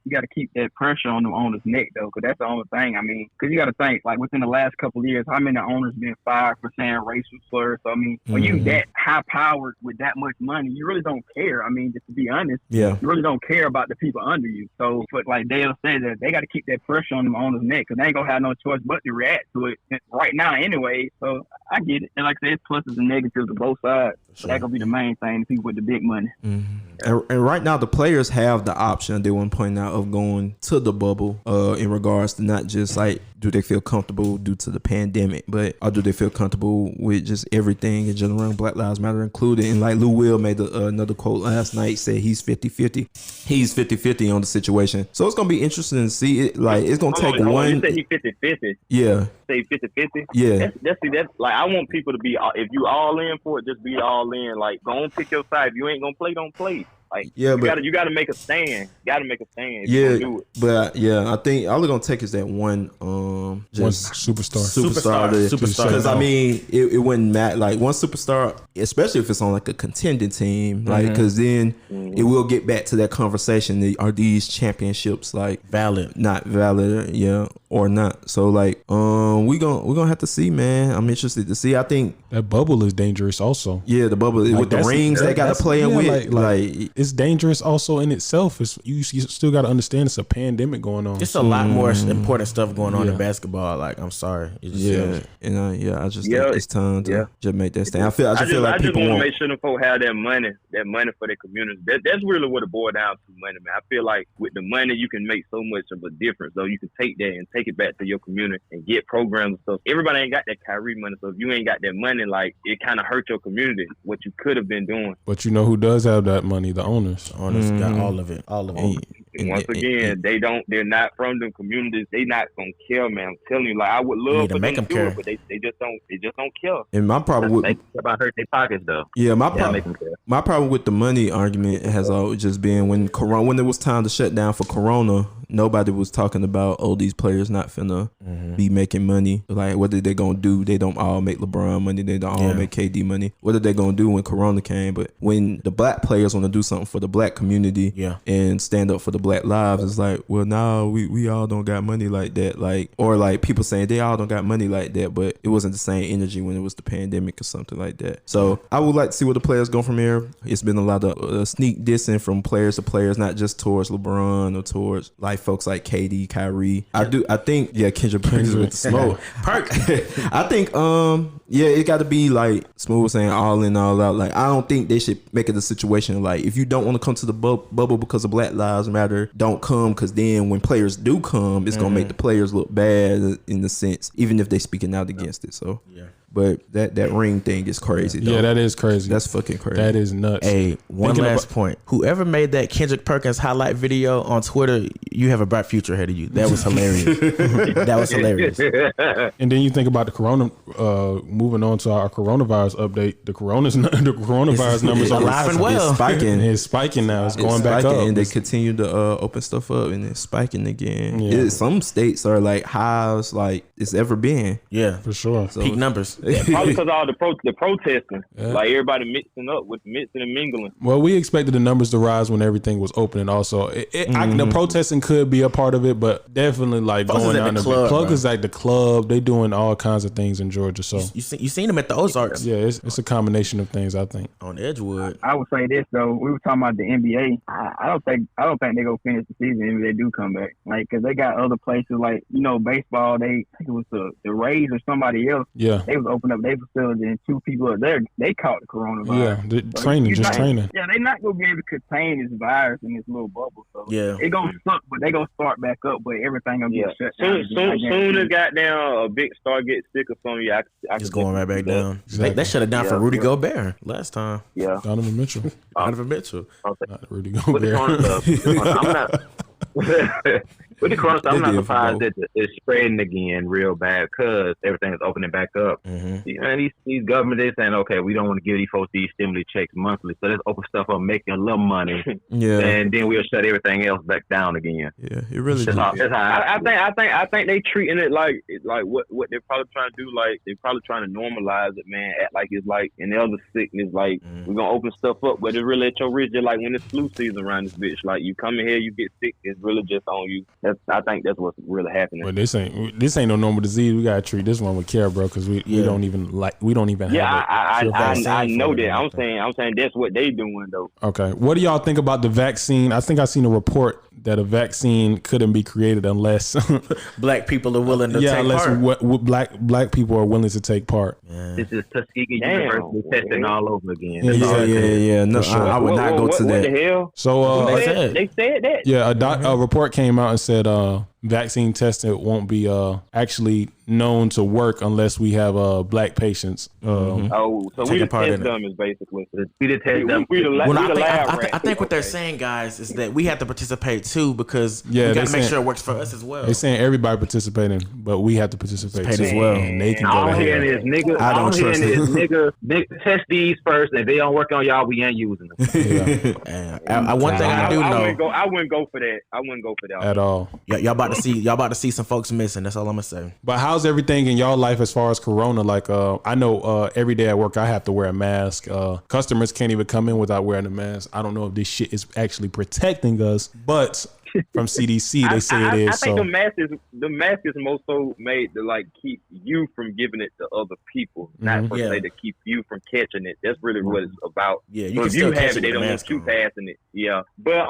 that pressure on the owner's neck though, because that's the only thing. I mean, because you got to think like within the last couple of years, how many owners been fired for saying racial slurs? So I mean, when you that high powered with that much money, you really don't care. I mean, just to be honest, you really don't care about the people under you. So, but like Dale said, that they got to keep that pressure on the owner's neck because they ain't gonna have no choice but to react to it right now anyway. So I get it, and like I said, it's pluses and negatives to both sides. Sure. That gonna be the main thing. The people with the big money. And right now, the players have the option, they want to point out, of going to the bubble in regards to not just like do they feel comfortable due to the pandemic, or do they feel comfortable with just everything in general, Black Lives Matter included? And like Lou Will made another quote last night, said he's 50-50. He's 50-50 on the situation. So it's going to be interesting to see it. Like, it's going to take one. You say he's 50-50? Yeah. Say 50-50? Yeah. That's like, I want people to be, if you all in for it, just be all in. Like, go and pick your side. If you ain't going to play, don't play. Like, you gotta make a stand. You gotta make a stand. If you do it. But I think all they're gonna take is that one just superstar. Because I mean, it wouldn't matter. Like one superstar, especially if it's on like a contending team, like because then it will get back to that conversation. Are these championships like valid? Not valid, or not? So like, we're gonna have to see, man. I'm interested to see. I think that bubble is dangerous, also. Yeah, the bubble with the rings they gotta play in with, like it's dangerous also in itself. It's you still got to understand it's a pandemic going on. It's a lot more important stuff going on in basketball. Like, I'm sorry. I just think it's time to just make that stand. I just feel like people want want to make sure the folks have that money for their community. That's really what it boils down to, money, man. I feel like with the money you can make so much of a difference. So you can take that and take it back to your community and get programs and stuff. Everybody ain't got that Kyrie money, so if you ain't got that money, like it kind of hurt your community. What you could have been doing. But you know who does have that money? The owners. Got all of it. Once again, they're not from them communities. They not gonna care, man. I'm telling you, like I would love for them to do it, but they just don't care. And my problem with about hurt their pockets though. Yeah, my problem with the money argument has always just been when it was time to shut down for Corona, nobody was talking about these players not finna be making money. Like what are they gonna do? They don't all make LeBron money. They don't all make KD money. What are they gonna do when Corona came? But when the black players want to do something for the black community and stand up for the black lives, it's like, well, no, we all don't got money like that. Like, or like people saying they all don't got money like that, but it wasn't the same energy when it was the pandemic or something like that. So I would like to see where the players go from here. It's been a lot of sneak dissing from players to players, not just towards LeBron or towards like folks like KD, Kyrie. I think Kendrick Perkins with the smoke. I think it got to be like Smooth saying all in, all out. Like I don't think they should make it a situation like if you don't want to come to the bubble because of Black Lives Matter, don't come, because then when players do come, it's gonna make the players look bad in the sense, even if they speaking out against it. So but that ring thing is crazy though. Yeah, that is crazy. That's fucking crazy. That is nuts. Hey, one last point. Whoever made that Kendrick Perkins highlight video on Twitter, you have a bright future ahead of you. That was hilarious. That was hilarious. And then you think about the corona, moving on to our coronavirus update. The coronavirus numbers are alive and well. It's spiking. It's spiking now. It's going back up. And they continue to open stuff up and it's spiking again. Yeah. Some states are like highs like it's ever been. Yeah, for sure. So, peak numbers. Probably because all the protesting, like everybody mixing and mingling. Well, we expected the numbers to rise when everything was opening. Also, the protesting could be a part of it, but definitely like going down the club. Plug is like the club. They doing all kinds of things in Georgia. So you seen them at the Ozarks? Yeah, it's a combination of things. I think on Edgewood. I would say this though. We were talking about the NBA. I don't think they gonna finish the season if they do come back. Like, cause they got other places like baseball. I think it was the Rays or somebody else. Yeah, they was opening up their facility and two people are there. They caught the coronavirus. Yeah, training. Yeah, they're not gonna be able to contain this virus in this little bubble. So it gonna suck, but they gonna start back up. But everything gonna get shut down. Soon as goddamn a big star gets sick or something, it's going right back down. Exactly. They shut it down for Rudy Gobert last time. Yeah, Donovan Mitchell. Not Rudy Gobert. With the corona stuff, I'm not surprised that it's spreading again real bad because everything is opening back up. And these governments, they're saying, okay, we don't want to give these folks these stimuli checks monthly, so let's open stuff up, making a little money, and then we'll shut everything else back down again. Yeah, it really. I think they treating it like what they're probably trying to do. Like they're probably trying to normalize it, man. Act like it's like an other sickness. Like we're gonna open stuff up, but it's really at your risk. Just like when it's flu season around this bitch. Like you come in here, you get sick. It's really just on you. I think that's what's really happening. But this ain't no normal disease. We gotta treat this one with care, bro, because we don't even have it. I know that. I'm saying that's what they doing though. Okay, what do y'all think about the vaccine? I think I seen a report that a vaccine couldn't be created unless black people are willing to take part. Black people are willing to take part. This is Tuskegee University testing all over again. Yeah. No, sure. I would not go to that. What the hell? So they said that. Yeah, a report came out and said vaccine testing won't be actually known to work unless we have black patients. So we the test dummies, basically. We the test dummies. I think what they're saying, guys, is that we have to participate too because we got to make sure it works for us as well. They're saying everybody participating, but we have to participate as well. And they can go ahead. I don't trust this. Nigga, test these first. If they don't work on y'all, we ain't using them. One thing I do know. I wouldn't go for that. I wouldn't go for that at all. Y'all about to see some folks missing. That's all I'm gonna say. But how's everything in y'all life as far as Corona? Like, I know every day at work I have to wear a mask. Customers can't even come in without wearing a mask. I don't know if this shit is actually protecting us, but from CDC they say it is. I think the mask is more so made to like keep you from giving it to other people, not per se to keep you from catching it. That's really what it's about. Yeah, so if you have it, they don't want you passing it. Yeah, but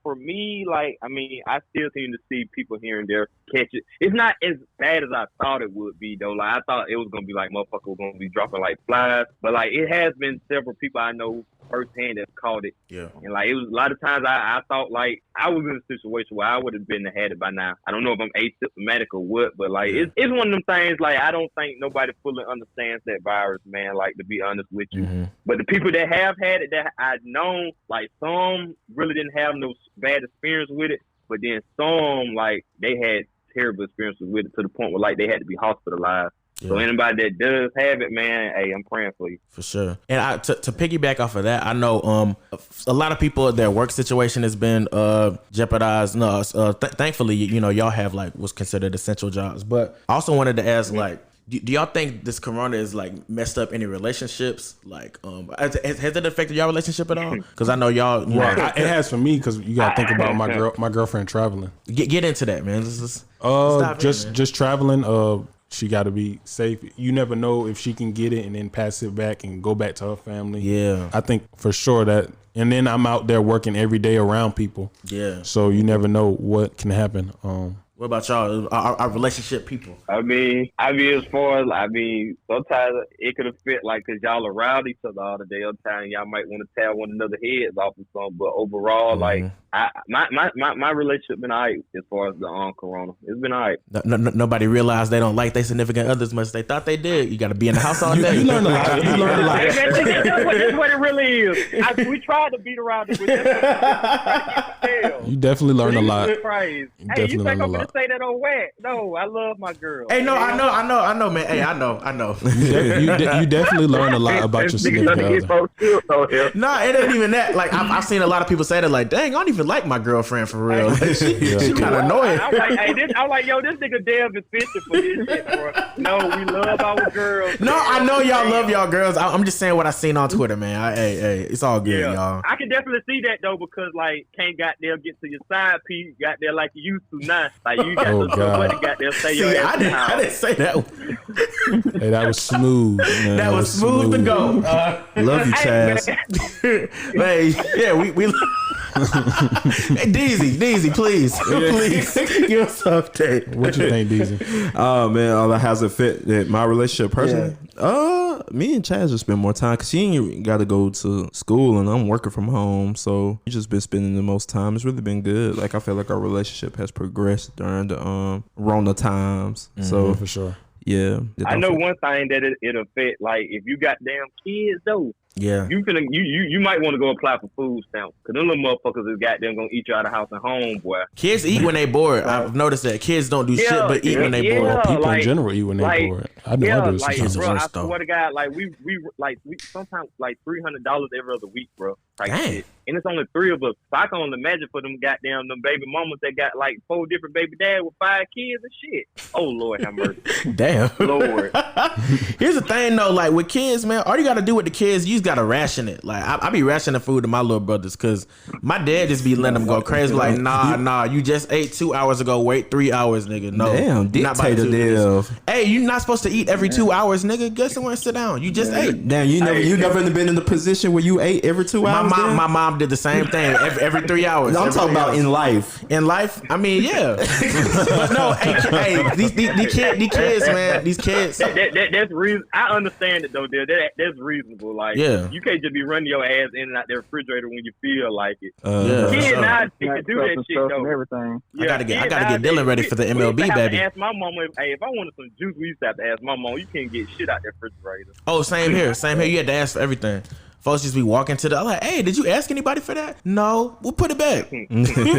for me, like, I mean, I still seem to see people here and there catch it. It's not as bad as I thought it would be though. Like I thought it was gonna be like motherfucker was gonna be dropping like flies, but like it has been several people I know firsthand that caught it. Yeah, and like it was a lot of times I thought like I was in a situation where I would have been had it by now. I don't know if I'm asymptomatic or what, but like it's one of them things. Like I don't think nobody fully understands that virus, man. Like to be honest with you, but the people that have had it that I've known, like some really didn't have no bad experience with it, but then some like they had terrible experiences with it to the point where like they had to be hospitalized. Yeah. So anybody that does have it, man, hey, I'm praying for you. For sure. And to piggyback off of that, I know a lot of people, their work situation has been jeopardized. No, thankfully, you know, y'all have like what's considered essential jobs. But I also wanted to ask, like, do y'all think this corona is like messed up any relationships? Like, has it affected y'all relationship at all? Because I know y'all. It has for me because you got to think about my girlfriend traveling. Get into that, man. Just traveling. She got to be safe. You never know if she can get it and then pass it back and go back to her family. Yeah. I think for sure that. And then I'm out there working every day around people. Yeah. So you never know what can happen. What about y'all? Our relationship people? I mean, as far as, sometimes it could have fit like because y'all around each other all the day. Other time y'all might want to tear one another heads off or something. But overall, like my relationship been alright as far as the corona. It's been alright. Nobody realized they don't like their significant others much. They thought they did. You got to be in the house all day. You learn a lot. That's what it really is. We tried to beat around it. You definitely learn a lot. Hey, you think I'm gonna say that on wet? No, I love my girl. Hey, no, I know, man. Hey, I know. You definitely learn a lot about your significant other. Nah, it ain't even that. Like I've seen a lot of people say that. Like, dang, I don't even like my girlfriend for real. Like, she kind of annoying. I'm like, yo, this nigga Dev is fishing for this shit, bro. No, we love our girls. No, I know y'all love y'all girls. I'm just saying what I seen on Twitter, man. Hey, it's all good, y'all. I can definitely see that though because like can't goddamn get to your side piece, got there like you used to now. Like you got somebody got there say your ass. I didn't say that. Hey, that was smooth. Man. That was smooth to go. Love you, Chaz. Hey, yeah, we Hey, Deezy, please give us an update. What you think, Deezy? Oh man, all that has affected my relationship personally. Me and Chaz just spend more time because she ain't got to go to school and I'm working from home, so we just been spending the most time. It's really been good. Like I feel like our relationship has progressed during the Rona times. So for sure. Yeah, I know one thing that it affect. Like if you got damn kids though, yeah, you might want to go apply for food stamps because them little motherfuckers is goddamn gonna eat you out of house and home, boy. Kids eat when they bored. I've noticed that kids don't do shit but eat when they bored. Well, people in general eat when they bored. I know this. Like, bro, I swear to God, like we sometimes like $300 every other week, bro. Like shit. And it's only 3 of us. So I can only imagine for them goddamn them baby mamas that got like 4 different baby dads with 5 kids and shit. Oh Lord have mercy. Damn. Lord. Here's the thing though, like with kids, man, all you gotta do with the kids, you just gotta ration it. Like I be rationing food to my little brothers because my dad just be letting them go crazy. Like, nah, you just ate 2 hours ago, wait 3 hours, nigga. No. Damn, dictator Dev. Hey, you're not supposed to eat every 2 hours, nigga. Get somewhere and sit down. You just ate. Damn, you never been in the position where you ate every 2 hours? My mom did the same thing every 3 hours. No, I'm talking about in life. In life, I mean, yeah. But no, hey, these kids, man, these kids. That's reason. I understand it though, dude. That's reasonable. Like, yeah. Yeah. You can't just be running your ass in and out the refrigerator when you feel like it. Yeah. Kids now You can got do that and shit stuff though. and everything. I gotta get Dylan ready for the We MLB, used to have baby. to ask my mama if I wanted some juice. We used to have to ask my mama. You can't get shit out the refrigerator. Oh, same here. You had to ask for everything. Folks just be walking to I'm like, hey, did you ask anybody for that? No, we'll put it back. We'll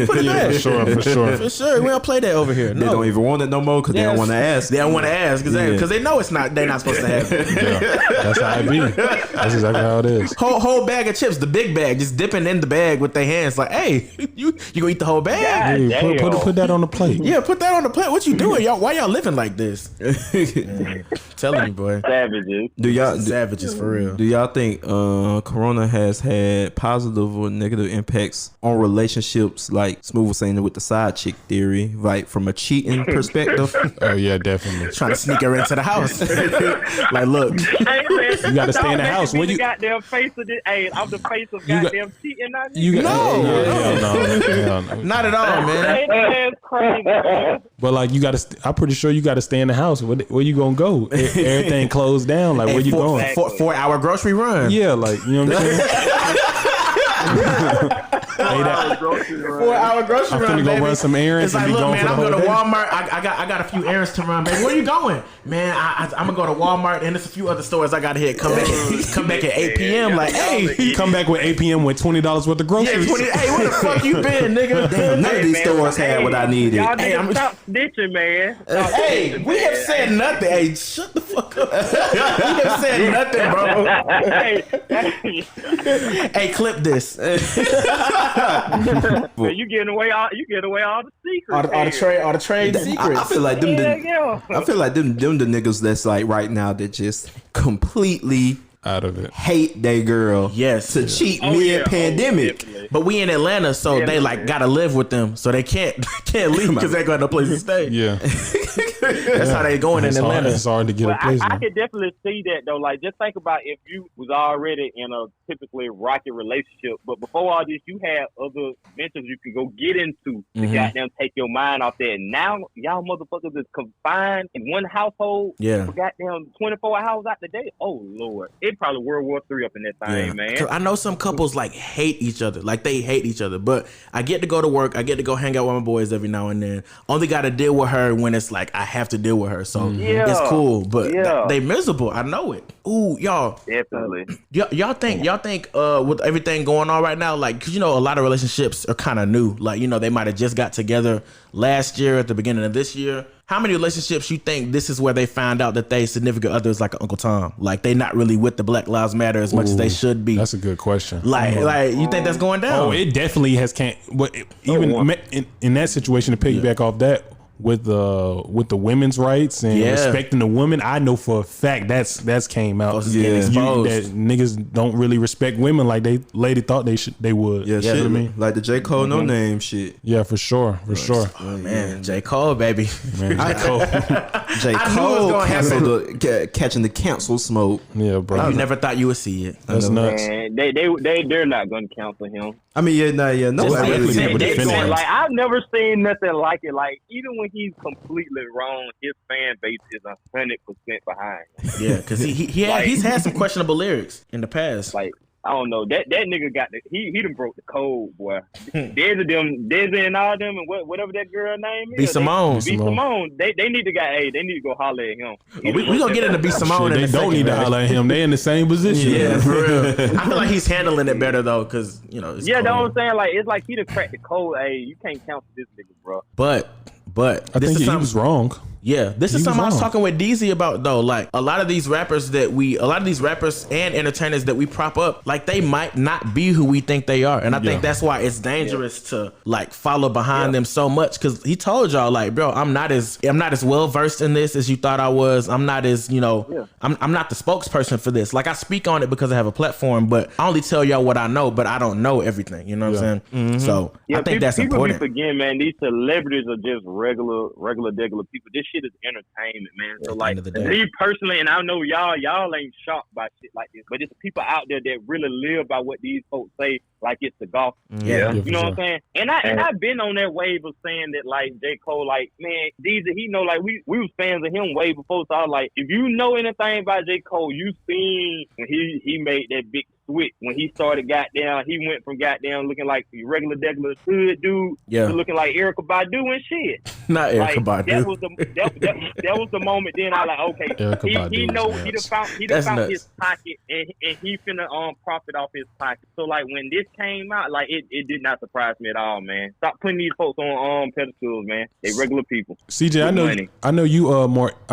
put it back. For sure. We don't play that over here. No. They don't even want it no more because they don't want to ask. They don't want to ask because they know they're not supposed to have it. Yeah, that's how it be. That's exactly how it is. Whole bag of chips, the big bag, just dipping in the bag with their hands. Like, hey, you gonna eat the whole bag? Hey, put that on the plate. Yeah, put that on the plate. What you doing, y'all? Why y'all living like this? Telling you, boy. Savages. Savages for real. Do y'all think Corona has had positive or negative impacts on relationships? Like Smooth was saying with the side chick theory, like from a cheating perspective. Oh yeah, definitely. Trying to sneak her into the house. Like, look, you got to stay in the house. When you goddamn face of this, hey, I'm the face of goddamn cheating. No, not at all, man. That's crazy, man. But like, I'm pretty sure you got to stay in the house. Where you gonna go? Everything closed down. Like, where you going? 4-hour grocery run. Yeah, like, you know what I'm saying? 4-hour grocery run. I'm finna go run some errands. It's like, and be look, gone man, for I'm the going to whole day. Walmart. I got a few errands to run, baby. Where you going? Man, I'm gonna go to Walmart and there's a few other stores I gotta hit. Come back at 8 p.m. Like, hey, You come back with 8 p.m. with $20 worth of groceries. hey, where the fuck you been, nigga? Damn, none of these stores had what I needed. Y'all Hey, niggas stop snitching, man. Hey, we have said nothing. Hey, shut the fuck up. We have said nothing, bro. Hey, clip this. Man, you getting away all the secrets. All the trade secrets. I feel like them. Yeah. I feel like them the niggas that's like right now that just completely Out of it. hate they girl. Yes. To cheat mid-pandemic. But we in Atlanta, so they like gotta live with them, so they can't leave because they got no place to stay. Yeah. That's how they going in Atlanta. It's hard to get a place. I could definitely see that though. Like, just think about if you was already in a typically rocky relationship, but before all this, you had other ventures you could go get into to goddamn take your mind off that. Now y'all motherfuckers is confined in one household. Yeah. For goddamn 24 hours out the day. Oh Lord, it probably World War III up in that thing, man. 'Cause I know some couples like hate each other, like they hate each other. But I get to go to work, I get to go hang out with my boys every now and then. Only got to deal with her when it's like I have to deal with her, so it's cool. But they miserable. I know it. Ooh, y'all. Definitely. Y'all think with everything going on right now, like, cause you know a lot of relationships are kind of new. Like, you know, they might have just got together last year at the beginning of this year. How many relationships you think this is where they find out that they significant other is like Uncle Tom? Like they not really with the Black Lives Matter as much as they should be. That's a good question. Like you think that's going down? Oh, it definitely has can't. Even in that situation, to piggyback off that, with the women's rights and respecting the women, I know for a fact that's came out. That niggas don't really respect women like they lady thought they would. Yeah, shit. You know what I mean? Like the J. Cole Noname shit. Yeah, for sure. Oh man, J. Cole, baby. Man, J. Cole. J. Cole catching the cancel smoke. Yeah, bro. You never thought you would see it. That's nuts. Man, they're not gonna cancel him. I mean, nobody really like I've never seen nothing like it. Like even when he's completely wrong, his fan base is 100% behind him. Yeah, because he's had some questionable lyrics in the past. Like I don't know that nigga got he done broke the code, boy. Desi and all them and whatever that girl name is. B. Simone. They need to go holler at him. We gonna get into B. Simone. They don't need to holler at him. They in the same position. Yeah, for real. I feel like he's handling it better though, because you know. Yeah, that's what I'm saying. Like it's like he done cracked the code. Hey, you can't cancel this nigga, bro. But I think he was wrong. Yeah, this is something I was talking with DZ about though. Like a lot of these rappers and entertainers that we prop up, like they might not be who we think they are, and I think that's why it's dangerous to like follow behind them so much. Because he told y'all like, bro, I'm not as well versed in this as you thought I was. I'm not as I'm not the spokesperson for this. Like I speak on it because I have a platform, but I only tell y'all what I know, but I don't know everything. You know what I'm saying? Mm-hmm. So I think that's important. People be forgetting, man. These celebrities are just regular people. This shit is entertainment, man. So At the like end of the day. me personally, and I know y'all ain't shocked by shit like this, but it's people out there that really live by what these folks say, like it's the golf. Yeah. You know what I'm saying? And I've been on that wave of saying that, like, J. Cole, like, man, Deezy, he know, like, we was fans of him way before. So I was like, if you know anything about J. Cole, you seen when he made that big switch. When he started goddamn, he went from goddamn looking like a regular hood dude to looking like Erykah Badu and shit. Not Erykah Like, Badu. that was the moment. Then I like, okay, Erykah he Badu know is he nuts. done That's found nuts. his pocket and he finna profit off his pocket. So like when this came out, like it did not surprise me at all, man. Stop putting these folks on pedestals, man. They regular people. CJ, I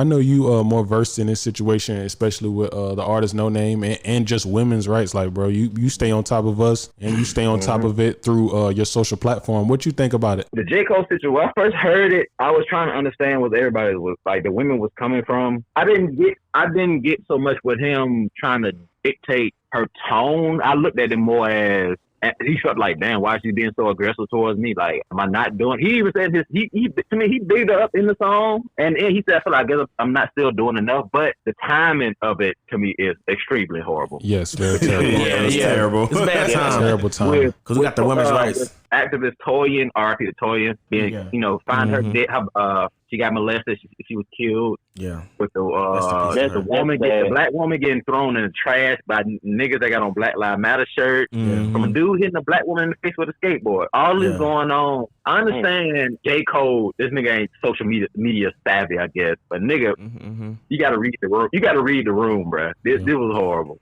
know you more versed in this situation, especially with the artist Noname and just women's rights. Like, bro, you stay on top of us and you stay on top of it through your social platform. What you think about it? The J. Cole situation, when I first heard it, I was trying to understand what everybody was like, the women was coming from. I didn't get so much with him trying to dictate her tone. I looked at it more as he felt like, damn, why is she being so aggressive towards me? Like, am I not doing? He even said he to me, he bigged her up in the song, and he said, I feel like I guess I'm not still doing enough. But the timing of it to me is extremely horrible. Yes, very terrible. It's terrible. It's bad time. Terrible time. Because we got the women's rights. Activist Toyin, R.I.P. to Toyin, being find her dead. She got molested. She was killed. Yeah. With the black woman getting thrown in the trash by niggas that got on Black Lives Matter shirt. From a dude hitting a black woman in the face with a skateboard. All this going on. I understand J. Cole. This nigga ain't social media savvy, I guess. But nigga, you gotta read the room. You gotta read the room, bruh. This was horrible.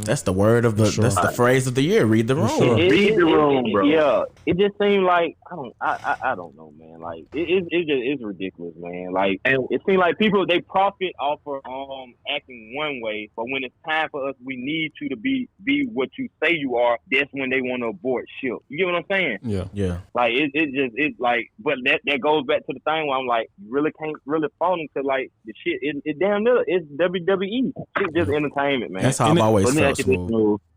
That's the word of the. That's the phrase of the year. Read the room. Read the room, bro. Yeah, it just seemed like I don't know, man. Like it's ridiculous, man. Like it seems like people they profit off of acting one way, but when it's time for us, we need you to be what you say you are. That's when they want to abort shit. You get what I'm saying? Yeah. Like it's like, but that goes back to the thing where I'm like, you really can't really fall into like the shit. It damn near it's WWE. It's just entertainment, man. That's how I've always felt.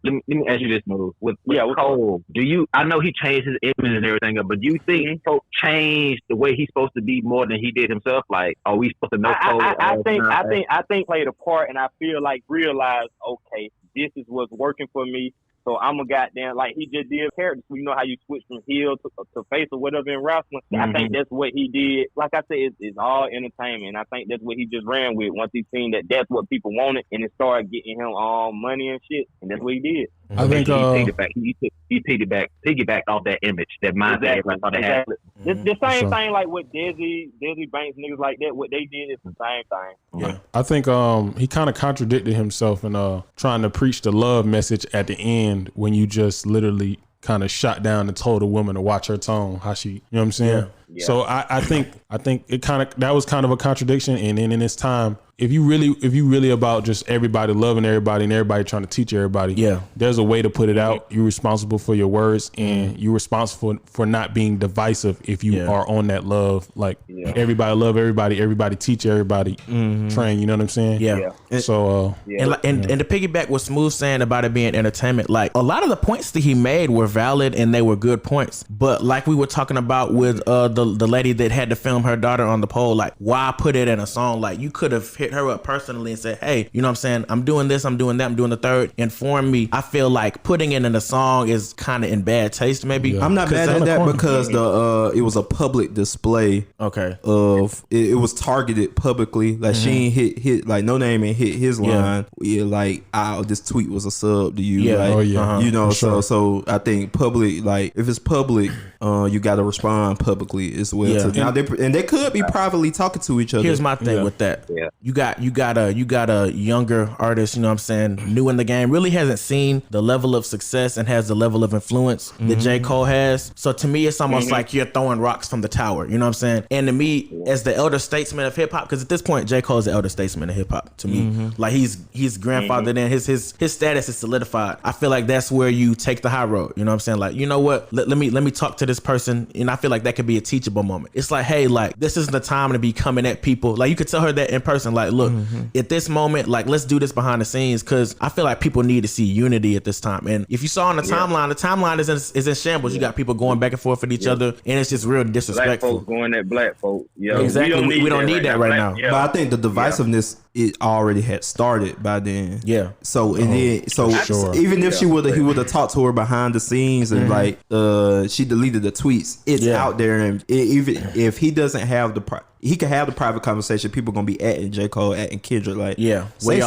Let me ask you this, Smooth. With Cole, I know he changed his image and everything, but do you think Cole changed the way he's supposed to be more than he did himself? Like, are we supposed to know Cole? I think played a part, and I feel like realized, okay, this is what's working for me. So I'm a goddamn, like he just did characters. You know how you switch from heel to face or whatever in wrestling. I think that's what he did. Like I said, it's all entertainment. I think that's what he just ran with once he seen that that's what people wanted, and it started getting him money and shit. And that's what he did. I think he piggybacked off that image, that mindset. Exactly. The same thing like with Desi Banks, niggas like that. What they did is the same thing. Yeah, I think he kind of contradicted himself in trying to preach the love message at the end when you just literally kind of shot down and told a woman to watch her tone, how she, you know what I'm saying? Yeah. So I think it that was kind of a contradiction. And then in this time, if you really about just everybody loving everybody and everybody trying to teach everybody, there's a way to put it out. You're responsible for your words and you're responsible for not being divisive if you are on that love. Like everybody love everybody teach everybody, train, you know what I'm saying? Yeah. So and to piggyback what Smooth saying about it being entertainment, like a lot of the points that he made were valid and they were good points. But like we were talking about with the lady that had to film her daughter on the pole, like why put it in a song? Like you could have hit her up personally and said, hey, you know what I'm saying? I'm doing this, I'm doing that, I'm doing the third. Inform me. I feel like putting it in a song is kind of in bad taste, maybe. I'm not mad at that because it was a public display. Okay. Of it was targeted publicly. Like she ain't hit like Noname ain't hit his line. Yeah, like this tweet was a sub to you. Yeah. Like, you know, so I think public, like if it's public, you got to respond publicly as well. Yeah. Now they could be privately talking to each other. Here's my thing with that. Yeah. You got a younger artist, you know what I'm saying, new in the game, really hasn't seen the level of success and has the level of influence that J. Cole has. So to me, it's almost like you're throwing rocks from the tower, you know what I'm saying? And to me, as the elder statesman of hip hop, because at this point, J. Cole is the elder statesman of hip hop to me. Like he's grandfathered in, his status is solidified. I feel like that's where you take the high road, you know what I'm saying? Like, you know what, let me talk to this person, and I feel like that could be a teachable moment. It's like, hey, like this isn't the time to be coming at people. Like you could tell her that in person. Like, look, at this moment, like let's do this behind the scenes, because I feel like people need to see unity at this time. And if you saw on the timeline is in shambles. You got people going back and forth with each other, and it's just real disrespectful. Black folks going at black folks. Yeah, exactly. We don't need that right now. But I think the divisiveness it already had started by then. Yeah. So and then even if he would have talked to her behind the scenes and like she deleted the tweets, it's out there, and even if he doesn't have he can have the private conversation. People gonna be atting J. Cole, atting Kendrick, like say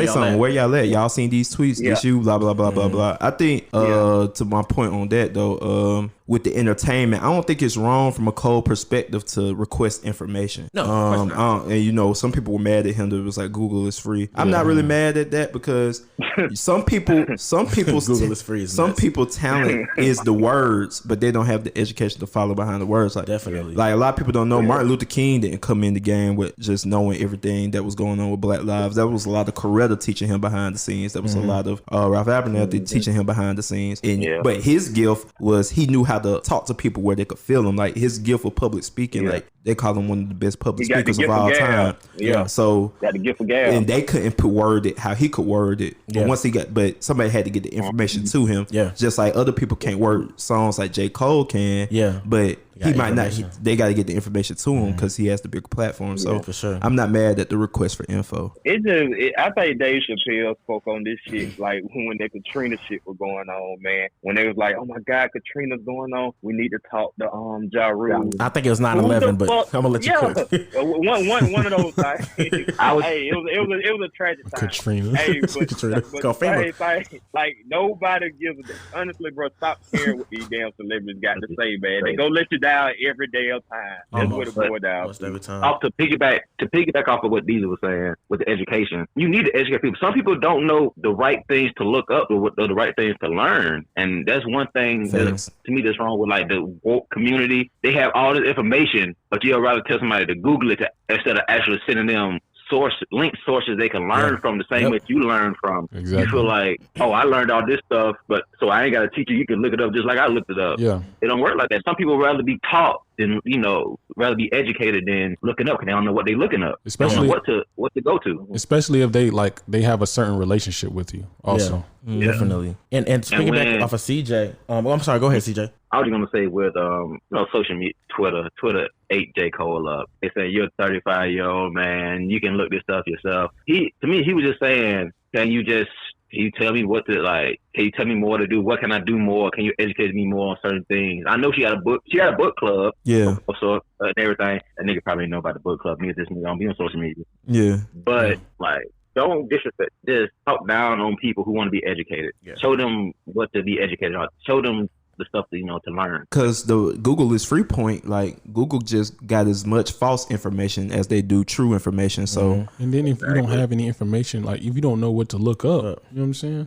something. Where y'all at? Y'all seen these tweets? This you blah blah blah blah blah. I think to my point on that though, with the entertainment, I don't think it's wrong from a Cole perspective to request information. No, and you know, some people were mad at him that it was like Google is free. I'm not really mad at that because some people's Google is free. Some people's talent is the words, but they don't have the education to follow behind the words. Like definitely, like a lot of people don't know Martin Luther King didn't come in the game with just knowing everything that was going on with Black Lives. That was a lot of Coretta teaching him behind the scenes. That was a lot of Ralph Abernathy teaching him behind the scenes. And but his gift was he knew how to talk to people where they could feel him. Like his gift of public speaking, like they call him one of the best public speakers of all time. So got the gift of gab, and they couldn't word it how he could word it. But once but somebody had to get the information to him. Just like other people can't word songs like J. Cole can. But he might not. They got to get the information to him because he has the bigger platform. So for sure, I'm not mad at the request for info. I think Dave Chappelle spoke on this shit like when the Katrina shit was going on, man. When they was like, "Oh my God, Katrina's going on. We need to talk to Ja Rule." I think it was 9/11, but I'm gonna let you cook. one of those things. It was a tragic time. Katrina. Hey, like nobody gives. Honestly, bro, stop caring what these damn celebrities got to say, man. They go let you down every damn time. That's what it boils down. Every time. To piggyback off of what Diesel was saying with the education, you need to educate people. Some people don't know the right things to look up or the right things to learn, and that's one thing that, to me, that's wrong with like the woke community. They have all this information, but you'd rather tell somebody to Google it instead of actually sending them linked sources they can learn from the same way you learn from. Exactly. You feel like, oh, I learned all this stuff, but so I ain't got to teach you. You can look it up just like I looked it up. Yeah. It don't work like that. Some people rather be taught than, rather be educated than looking up because they don't know what they're looking up. Especially they don't know what to go to. Especially if they have a certain relationship with you also. Definitely. And speaking back off of CJ, I'm sorry, go ahead, CJ. I was gonna say with social media, Twitter ate J. Cole up. They say you're a 35-year-old man. You can look this stuff yourself. He was just saying, can you tell me what to like? Can you tell me more to do? What can I do more? Can you educate me more on certain things? I know she had a book club. Yeah. So and everything. That nigga probably know about the book club. Me and this nigga don't be on social media. Yeah. But like, don't disrespect. Just talk down on people who want to be educated. Yeah. Show them what to be educated on. Show them the stuff that, to learn. Because the Google is free point. Like Google just got as much false information as they do true information. So and then if you don't have any information, like if you don't know what to look up, you know what I'm saying?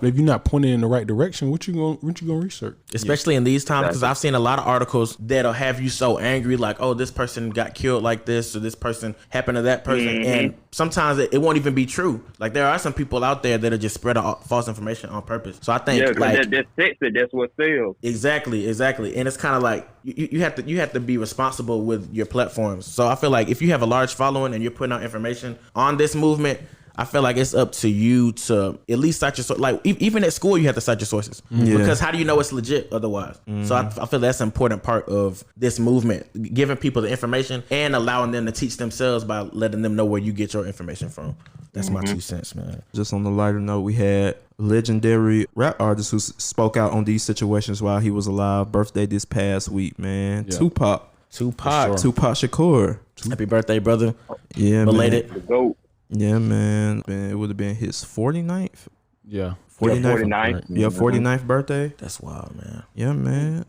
If you're not pointing in the right direction, what you gonna research? Especially in these times, because I've seen a lot of articles that'll have you so angry, like, oh, this person got killed like this, or this person happened to that person, and sometimes it won't even be true. Like there are some people out there that'll just spread false information on purpose. So I think that's what sells. Exactly, and it's kind of like you have to be responsible with your platforms. So I feel like if you have a large following and you're putting out information on this movement, I feel like it's up to you to at least cite your sources. Like even at school, you have to cite your sources because how do you know it's legit otherwise? So I feel that's an important part of this movement, giving people the information and allowing them to teach themselves by letting them know where you get your information from. That's my 2 cents, man. Just on the lighter note, we had legendary rap artist who spoke out on these situations while he was alive. Birthday this past week, man. Yeah. Tupac Shakur. Happy birthday, brother. Yeah, belated. The GOAT. Yeah, man. It would have been his 49th. Yeah. 49th. Yeah, 49th birthday. That's wild, man. Yeah, man.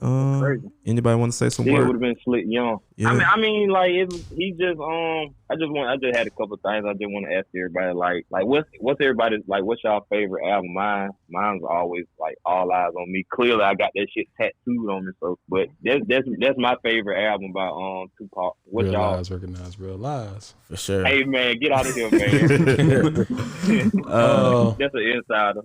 Anybody want to say some words? It would have been slick young. Yeah. I mean, like he just I just had a couple of things I just want to ask everybody. Like what's everybody's like? What's y'all favorite album? Mine's always like All Eyes on Me. Clearly, I got that shit tattooed on me. So, but that's my favorite album by Tupac. What real y'all? Lies recognize real lies for sure. Hey man, get out of here, man. That's an insider.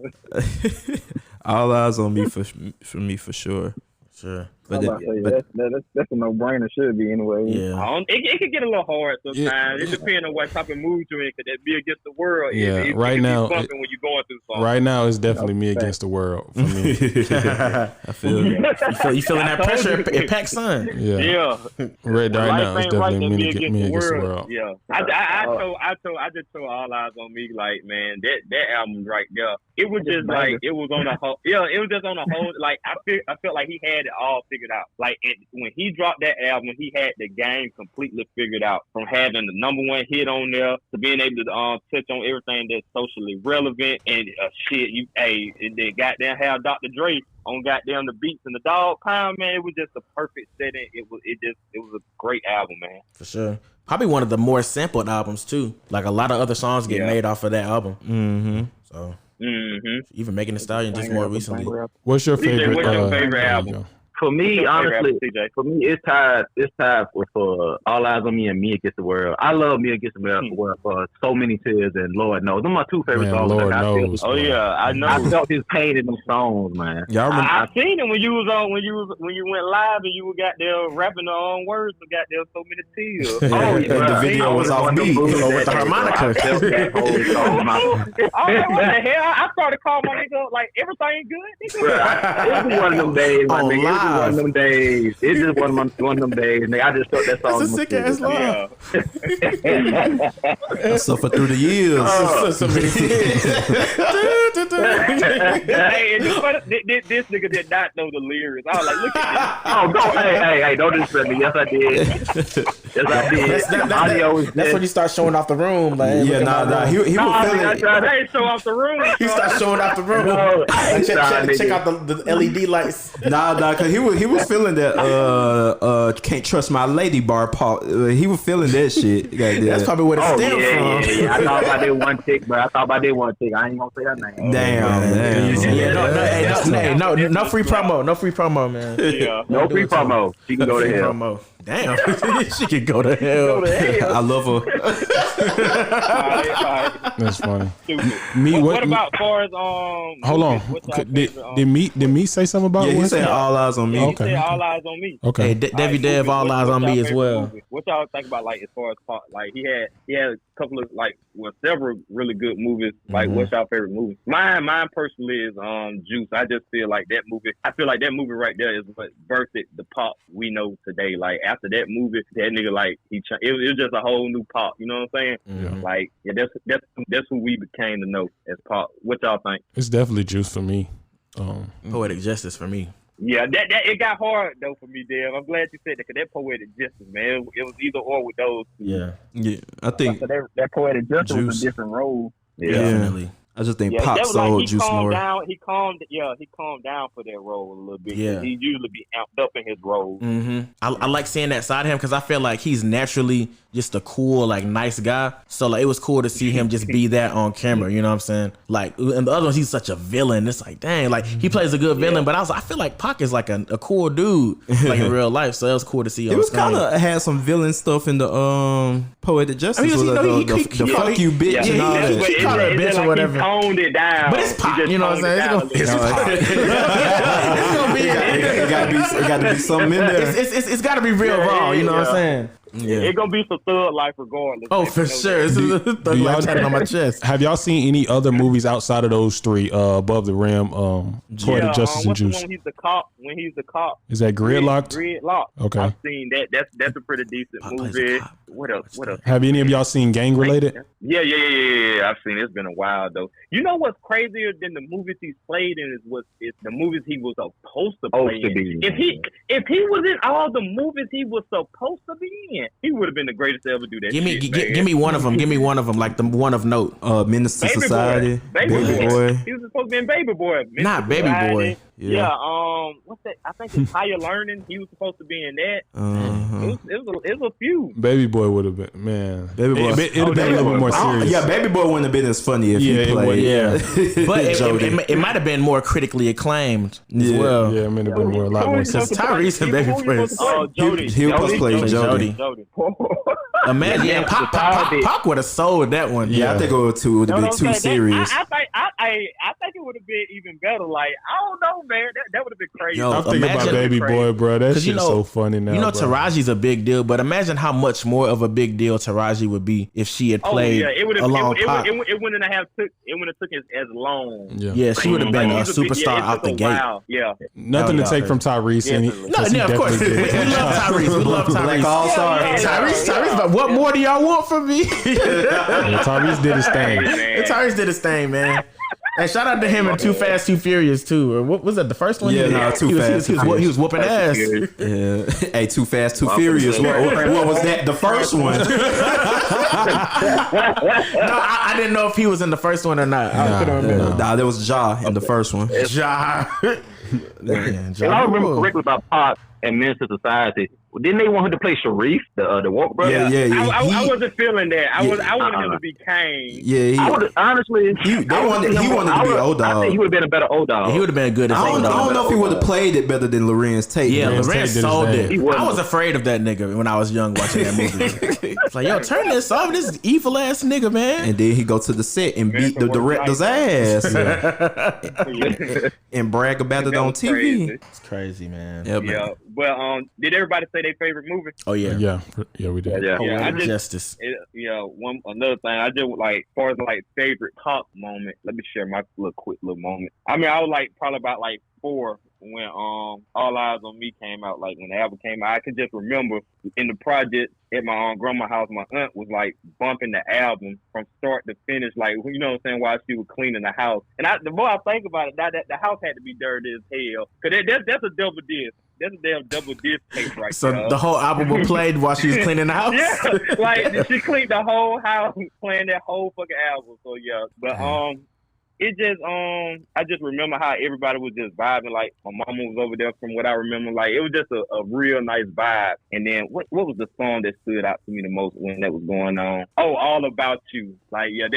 All Eyes on Me for me for sure. Sure. But That's a no-brainer. Should be anyway. Yeah. It could get a little hard sometimes. It depends on what type of mood you're in. Could that be against the world? Yeah, it right can now. be bumping when you're going through something. Right now, it's definitely me against the world for me. I feel you. You feeling that pressure? It packs sun. Yeah. Right now, it's definitely me against the world. Yeah. I just told All Eyes on Me, like, man, that album right there. It was just like it was on a whole. Yeah, it was just on a whole. Like I felt like he had it all figured out. Like when he dropped that album, he had the game completely figured out. From having the #1 hit on there to being able to touch on everything that's socially relevant and and then goddamn have Dr. Dre on goddamn the beats and the dog pound, man. It was just a perfect setting. It was a great album, man. For sure. Probably one of the more sampled albums too. Like a lot of other songs get made off of that album. Mm-hmm. So even Megan Thee Stallion just more recently. What's your favorite? What's your favorite album? For me, honestly, it's tied with All Eyes on Me and Me Against the World. I love Me Against the World for So Many Tears and Lord Knows. Those are my two favorite songs. Lord knows. Oh yeah, I know. I felt his pain in them songs, man. Y'all remember? I seen it when you went live and you got there rapping the own words and got there So Many Tears. Oh, And the video was off me with the harmonica. Oh man, what the hell? I started calling my nigga like everything good. It was one of them days, my nigga. It was one of them days. It's just one of them days, nigga. I just thought that song. That's a sick ass line. I suffered through the years. Hey, this nigga did not know the lyrics. I was like, look at this. Oh, go! Hey! Don't disrespect me. Yes, I did. Yes, I did. That's when you start showing off the room. Like, He was feeling. I ain't show off the room. He starts showing off the room. No, check out the LED lights. Cause he was feeling that can't trust my lady bar part. He was feeling that shit. That's probably where it stemmed from. Yeah. I thought about that one chick, bro. I ain't gonna say her name. Damn. No free promo. No free promo, man. Yeah. No free promo. She can go to hell. Promo. Damn, she could go to hell. I love her. All right. That's funny. Me, what about far as Hold on. Did me say something about? Yeah, he what? said All Eyes on Me. He said All Eyes on Me. Okay. Hey, Debbie Dev, All Eyes on Me as well. What y'all think about like as far as like he had a couple of several really good movies. Like what's y'all favorite movie? Mine personally is Juice. I just feel like that movie. I feel like that movie right there is what birthed the pop we know today. Like after that movie, that nigga it was just a whole new pop. You know what I'm saying? Yeah. Like that's who we became to know as pop. What y'all think? It's definitely Juice for me. Poetic Justice for me. Yeah, that it got hard though for me, Dev. I'm glad you said that because that Poetic Justice, man, it was either or with those two. Yeah. I think that Poetic Justice was a different role. Yeah. Definitely. I just think Pop sold Juice more. He calmed down for that role a little bit. Yeah. He usually be amped up in his role. I like seeing that side of him because I feel like he's naturally just a cool, nice guy. So it was cool to see him just be that on camera. You know what I'm saying? Like, and the other ones, he's such a villain. It's like, dang, he plays a good villain. But I feel like Pac is like a cool dude, in real life. So it was cool to see. It was kind of had some villain stuff in the Poetic Justice. The fuck you bitch and all that. He called her a bitch or whatever. He toned it down. But it's Pac, you know what I'm saying? It got to be something in there. It's got to be real raw. You know what I'm saying? Yeah. It's gonna be some thug life regardless. Oh, for sure. This is thug life tatted on my chest. Have y'all seen any other movies outside of those three? Above the Rim, Poetic Justice and Juice. When he's the cop. Is that Gridlocked? Gridlocked. Okay. I've seen that. That's a pretty decent movie. What else? Have any of y'all seen Gang Related? Yeah. I've seen it. It's been a while though. You know what's crazier than the movies he's played in is the movies he was supposed to play in. If he was in all the movies he was supposed to be in, he would have been the greatest to ever do that. Give me one of them. Give me one of them, like the one of note. Menace to Society. Baby Boy. He was supposed to be in Baby Boy. Not Baby Boy. Yeah. What's that? I think it's Higher Learning. He was supposed to be in that. It was a few. Baby Boy would have been, man. Baby Boy. It'd have been a little bit more serious. Yeah, Baby Boy wouldn't have been as funny if he played. But it might have been more critically acclaimed as well. Yeah, it might have been a lot more. Because Tyrese and Baby Boy. Jody. He was supposed to play Jody. Imagine Pac would have sold that one. Yeah, I think it would be too serious. I think it would have been even better. Like, I don't know, man. That would have been crazy. Yo, I'm thinking about imagine- Baby Boy, bro. That shit's so funny now. You know, bro. Taraji's a big deal, but imagine how much more of a big deal Taraji would be if she had played it would have. along Pac. It wouldn't have took as long. Yeah, she would have been a Like, superstar it out the took a gate. while. Yeah. Nothing to Hell take yeah. from Tyrese. Yeah. And Of course. We love Tyrese. We love Black Tyrese. All-Star. Tyrese, but what more do y'all want from me? Tyrese did his thing. Tyrese did his thing, man. And shout out to him in Too Fast, Too Furious too. Or what was that? The first one? Yeah, no, Too Fast, Too He was whooping ass. Yeah. Hey, Too Fast, Too Furious. What was that? The first one. No, I didn't know if he was in the first one or not. I couldn't remember. Nah, there was Ja in the first one. Ja. If I remember correctly about Pac and Menace to Society, didn't they want him to play Sharif, the Walk brother? Yeah. I wasn't feeling that. I wanted him to be Kane. Yeah, I would honestly. he wanted to be old I dog. think he would have been a better old dog. He would have been good as I don't know if he would have played it better than Lorenz Tate. Yeah, man. Lorenz Tate did sold his it. thing. I was afraid of that nigga when I was young watching that movie. It's like, yo, turn this off. This evil ass nigga, man. And then he go to the set and beat the director's ass and brag about it on TV. Crazy. It's crazy, man. Yeah, man. Yeah, but did everybody say their favorite movie? Oh yeah. Yeah, we did. Yeah. Yeah, I Poetic just- justice. Another thing, I just like, as far as like favorite Pac moment. Let me share my quick little moment. I mean, I was like probably about like 4 when All Eyes on Me came out. Like when the album came out, I can just remember in the project at my grandma's house, my aunt was like bumping the album from start to finish, like, you know what I'm saying, while she was cleaning the house. And the more I think about it, now that the house had to be dirty as hell, because that's a double disc. That's a damn double disc tape right So there. the whole album was played while she was cleaning the house. Yeah, like she cleaned the whole house playing that whole fucking album. So yeah, but it just I just remember how everybody was just vibing. Like my mama was over there, from what I remember. Like it was just a real nice vibe. And then what was the song that stood out to me the most when that was going on? Oh, All About You. Like yeah,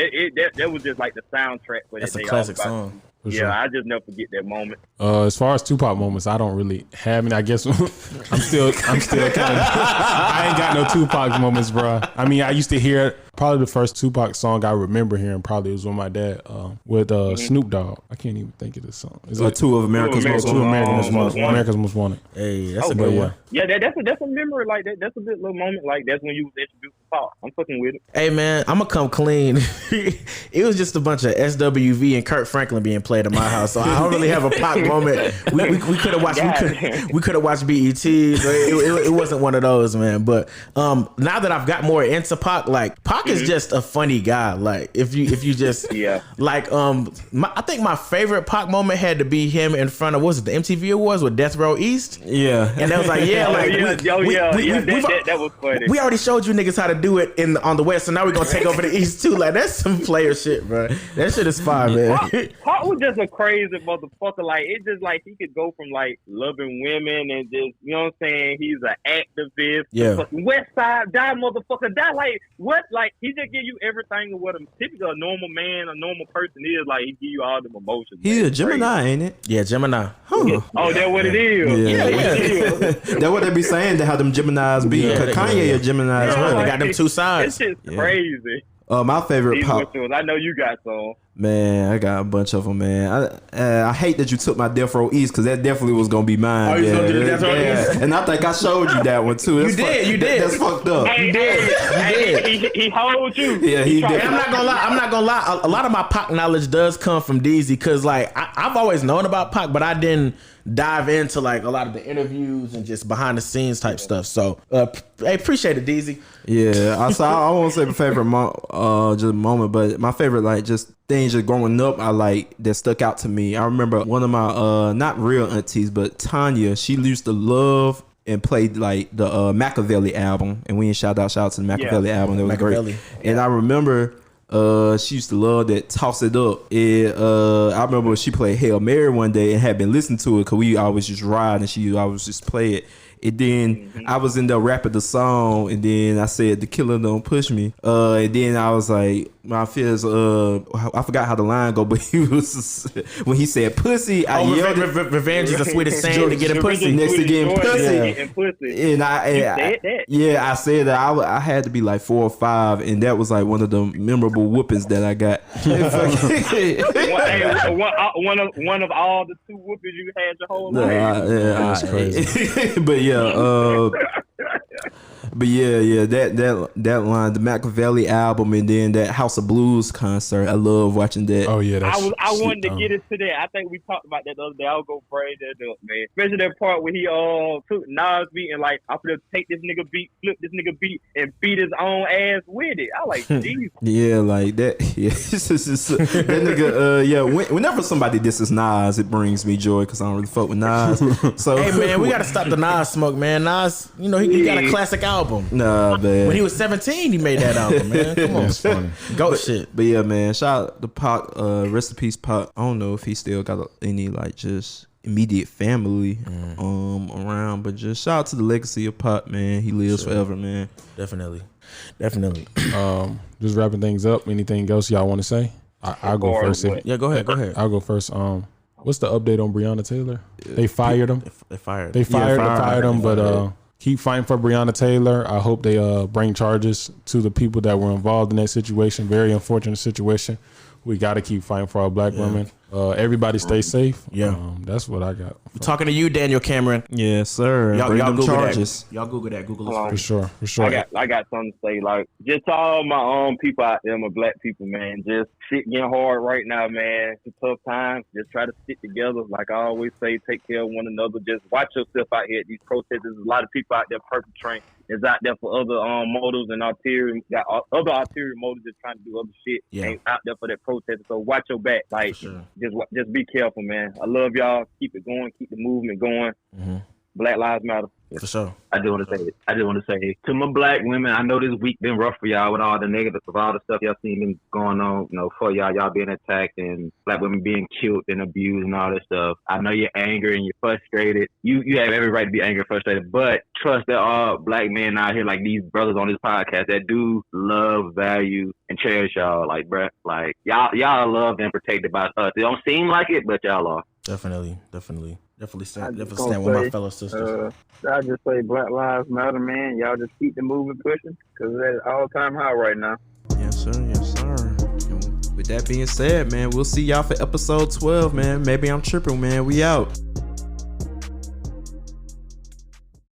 that was just like the soundtrack for That's that a day, classic All About song. You. For Yeah, sure. I just never forget that moment. As far as Tupac moments, I don't really have any. I guess I'm still kind of. I ain't got no Tupac moments, bro. I mean, I used to hear probably the first Tupac song I remember hearing. Probably was with my dad with Snoop Dogg. I can't even think of this song. Is it Two of America's Most Two Wanted. America's Most Wanted? Hey, that's a But good yeah. one. Yeah, that's a memory. Like that's a good little moment. Like that's when you was introduced to Pac. I'm fucking with it. Hey man, I'm gonna come clean. It was just a bunch of SWV and Kurt Franklin being played in my house, so I don't really have a Pac moment. We could have watched we could have watched BET. So it wasn't one of those, man. But now that I've got more into Pac, like Pac is just a funny guy. Like if you just Yeah. like I think my favorite Pac moment had to be him in front of, what was it, the MTV Awards with Death Row East. Yeah. And that was like, yeah, like that was funny. we already showed you niggas how to do it on the West, so now we're gonna take over the East too. Like that's some player shit, bro. That shit is fire, man. Pac was just a crazy motherfucker. Like it just like he could go from like loving women and just, you know what I'm saying, he's an activist. Yeah. Fucking West Side, die motherfucker, die. Like what? Like he just give you everything of what a typical normal man, a normal person is. Like he give you all them emotions. He's man. a Gemini, ain't it? Yeah, Gemini. Huh. Oh, that's what it is. Yeah. That's what they be saying, to how them Geminis be. Yeah, Cause Kanye a Gemini as Yeah, well. They got them two sides. This shit's crazy. My favorite These Pac. ones, I know you got some. Man, I got a bunch of them, man. I hate that you took my Death Row East, because that definitely was gonna be mine. Oh, you was gonna do the Death Row East? And I think I showed you that one too. You did. That's fucked up. Hey, he hold you. Yeah, he tried- did. And I'm not gonna lie. A lot of my Pac knowledge does come from DZ, because like I've always known about Pac, but I didn't dive into like a lot of the interviews and just behind the scenes type stuff. So I appreciate it, DZ. Yeah, I won't say my favorite just moment, but my favorite like just things just growing up I like that stuck out to me. I remember one of my not real aunties, but Tanya, she used to love and played like the Machiavelli album, and we didn't shout out to the Machiavelli album. That was Machiavelli. great. And I remember she used to love that Toss It Up. I remember she played Hail Mary one day and had been listening to it, because we always just ride and she always just play it. And then I was in there rapping the song, and then I said, "The killer don't push me." And then I was like, my fears. I forgot how the line go, but he was when he said pussy. I yelled. Revenge is the sweetest saying to get a pussy. Next to getting pussy, and I said that I had to be like 4 or 5, and that was like one of the memorable whoopings that I got. one of all the 2 whoopings you had your whole life. That's crazy. But that line, the Machiavelli album, and then that House of Blues concert. I love watching that. Oh yeah, I wanted to get into that. I think we talked about that the other day. I'll go bring that up, man. Especially that part where he took Nas beat and like, I'm gonna take this nigga beat, flip this nigga beat, and beat his own ass with it. I like, jeez. Yeah, like that. Yeah, that nigga. Whenever somebody disses Nas, it brings me joy because I don't really fuck with Nas. So hey man, we gotta stop the Nas smoke, man. Nas, he got a classic album. Nah, man. When he was 17, he made that album, man. Come on, that's funny. Shit. But yeah, man. Shout out to Pac. Rest in peace, Pac. I don't know if he still got any like just immediate family around, but just shout out to the legacy of Pac, man. He lives forever, man. Definitely. Just wrapping things up. Anything else y'all want to say? I'll go first. Go ahead. I'll go first. What's the update on Breonna Taylor? They fired him. They fired him, but keep fighting for Breonna Taylor. I hope they bring charges to the people that were involved in that situation. Very unfortunate situation. We got to keep fighting for our black women. Everybody stay safe. That's what I got. Talking to you, Daniel Cameron. Yes, sir. Y'all Google charges. That. Y'all Google that. Google it for sure. I got something to say. Like, just to all my people out there, my black people, man. Just shit getting hard right now, man. It's a tough time. Just try to stick together. Like I always say, take care of one another. Just watch yourself out here at these protests. There's a lot of people out there perpetrating. Is out there for other motives and ulterior motives, just trying to do other shit. Ain't out there for that protest. So watch your back. Like, just be careful, man. I love y'all. Keep it going. Keep the movement going. Black Lives Matter. For sure. I just want to say to my black women, I know this week been rough for y'all with all the negative, with all the stuff y'all seen been going on, for y'all being attacked and black women being killed and abused and all this stuff. I know you're angry and you're frustrated. You have every right to be angry and frustrated, but trust there are black men out here like these brothers on this podcast that do love, value, and cherish y'all. Like, bruh, like y'all loved and protected by us. It don't seem like it, but y'all are. Definitely stand with my fellow sisters. I just say Black Lives Matter, man. Y'all just keep the movement pushing because it's at all-time high right now. Yes, sir. And with that being said, man, we'll see y'all for episode 12, man. Maybe I'm tripping, man. We out.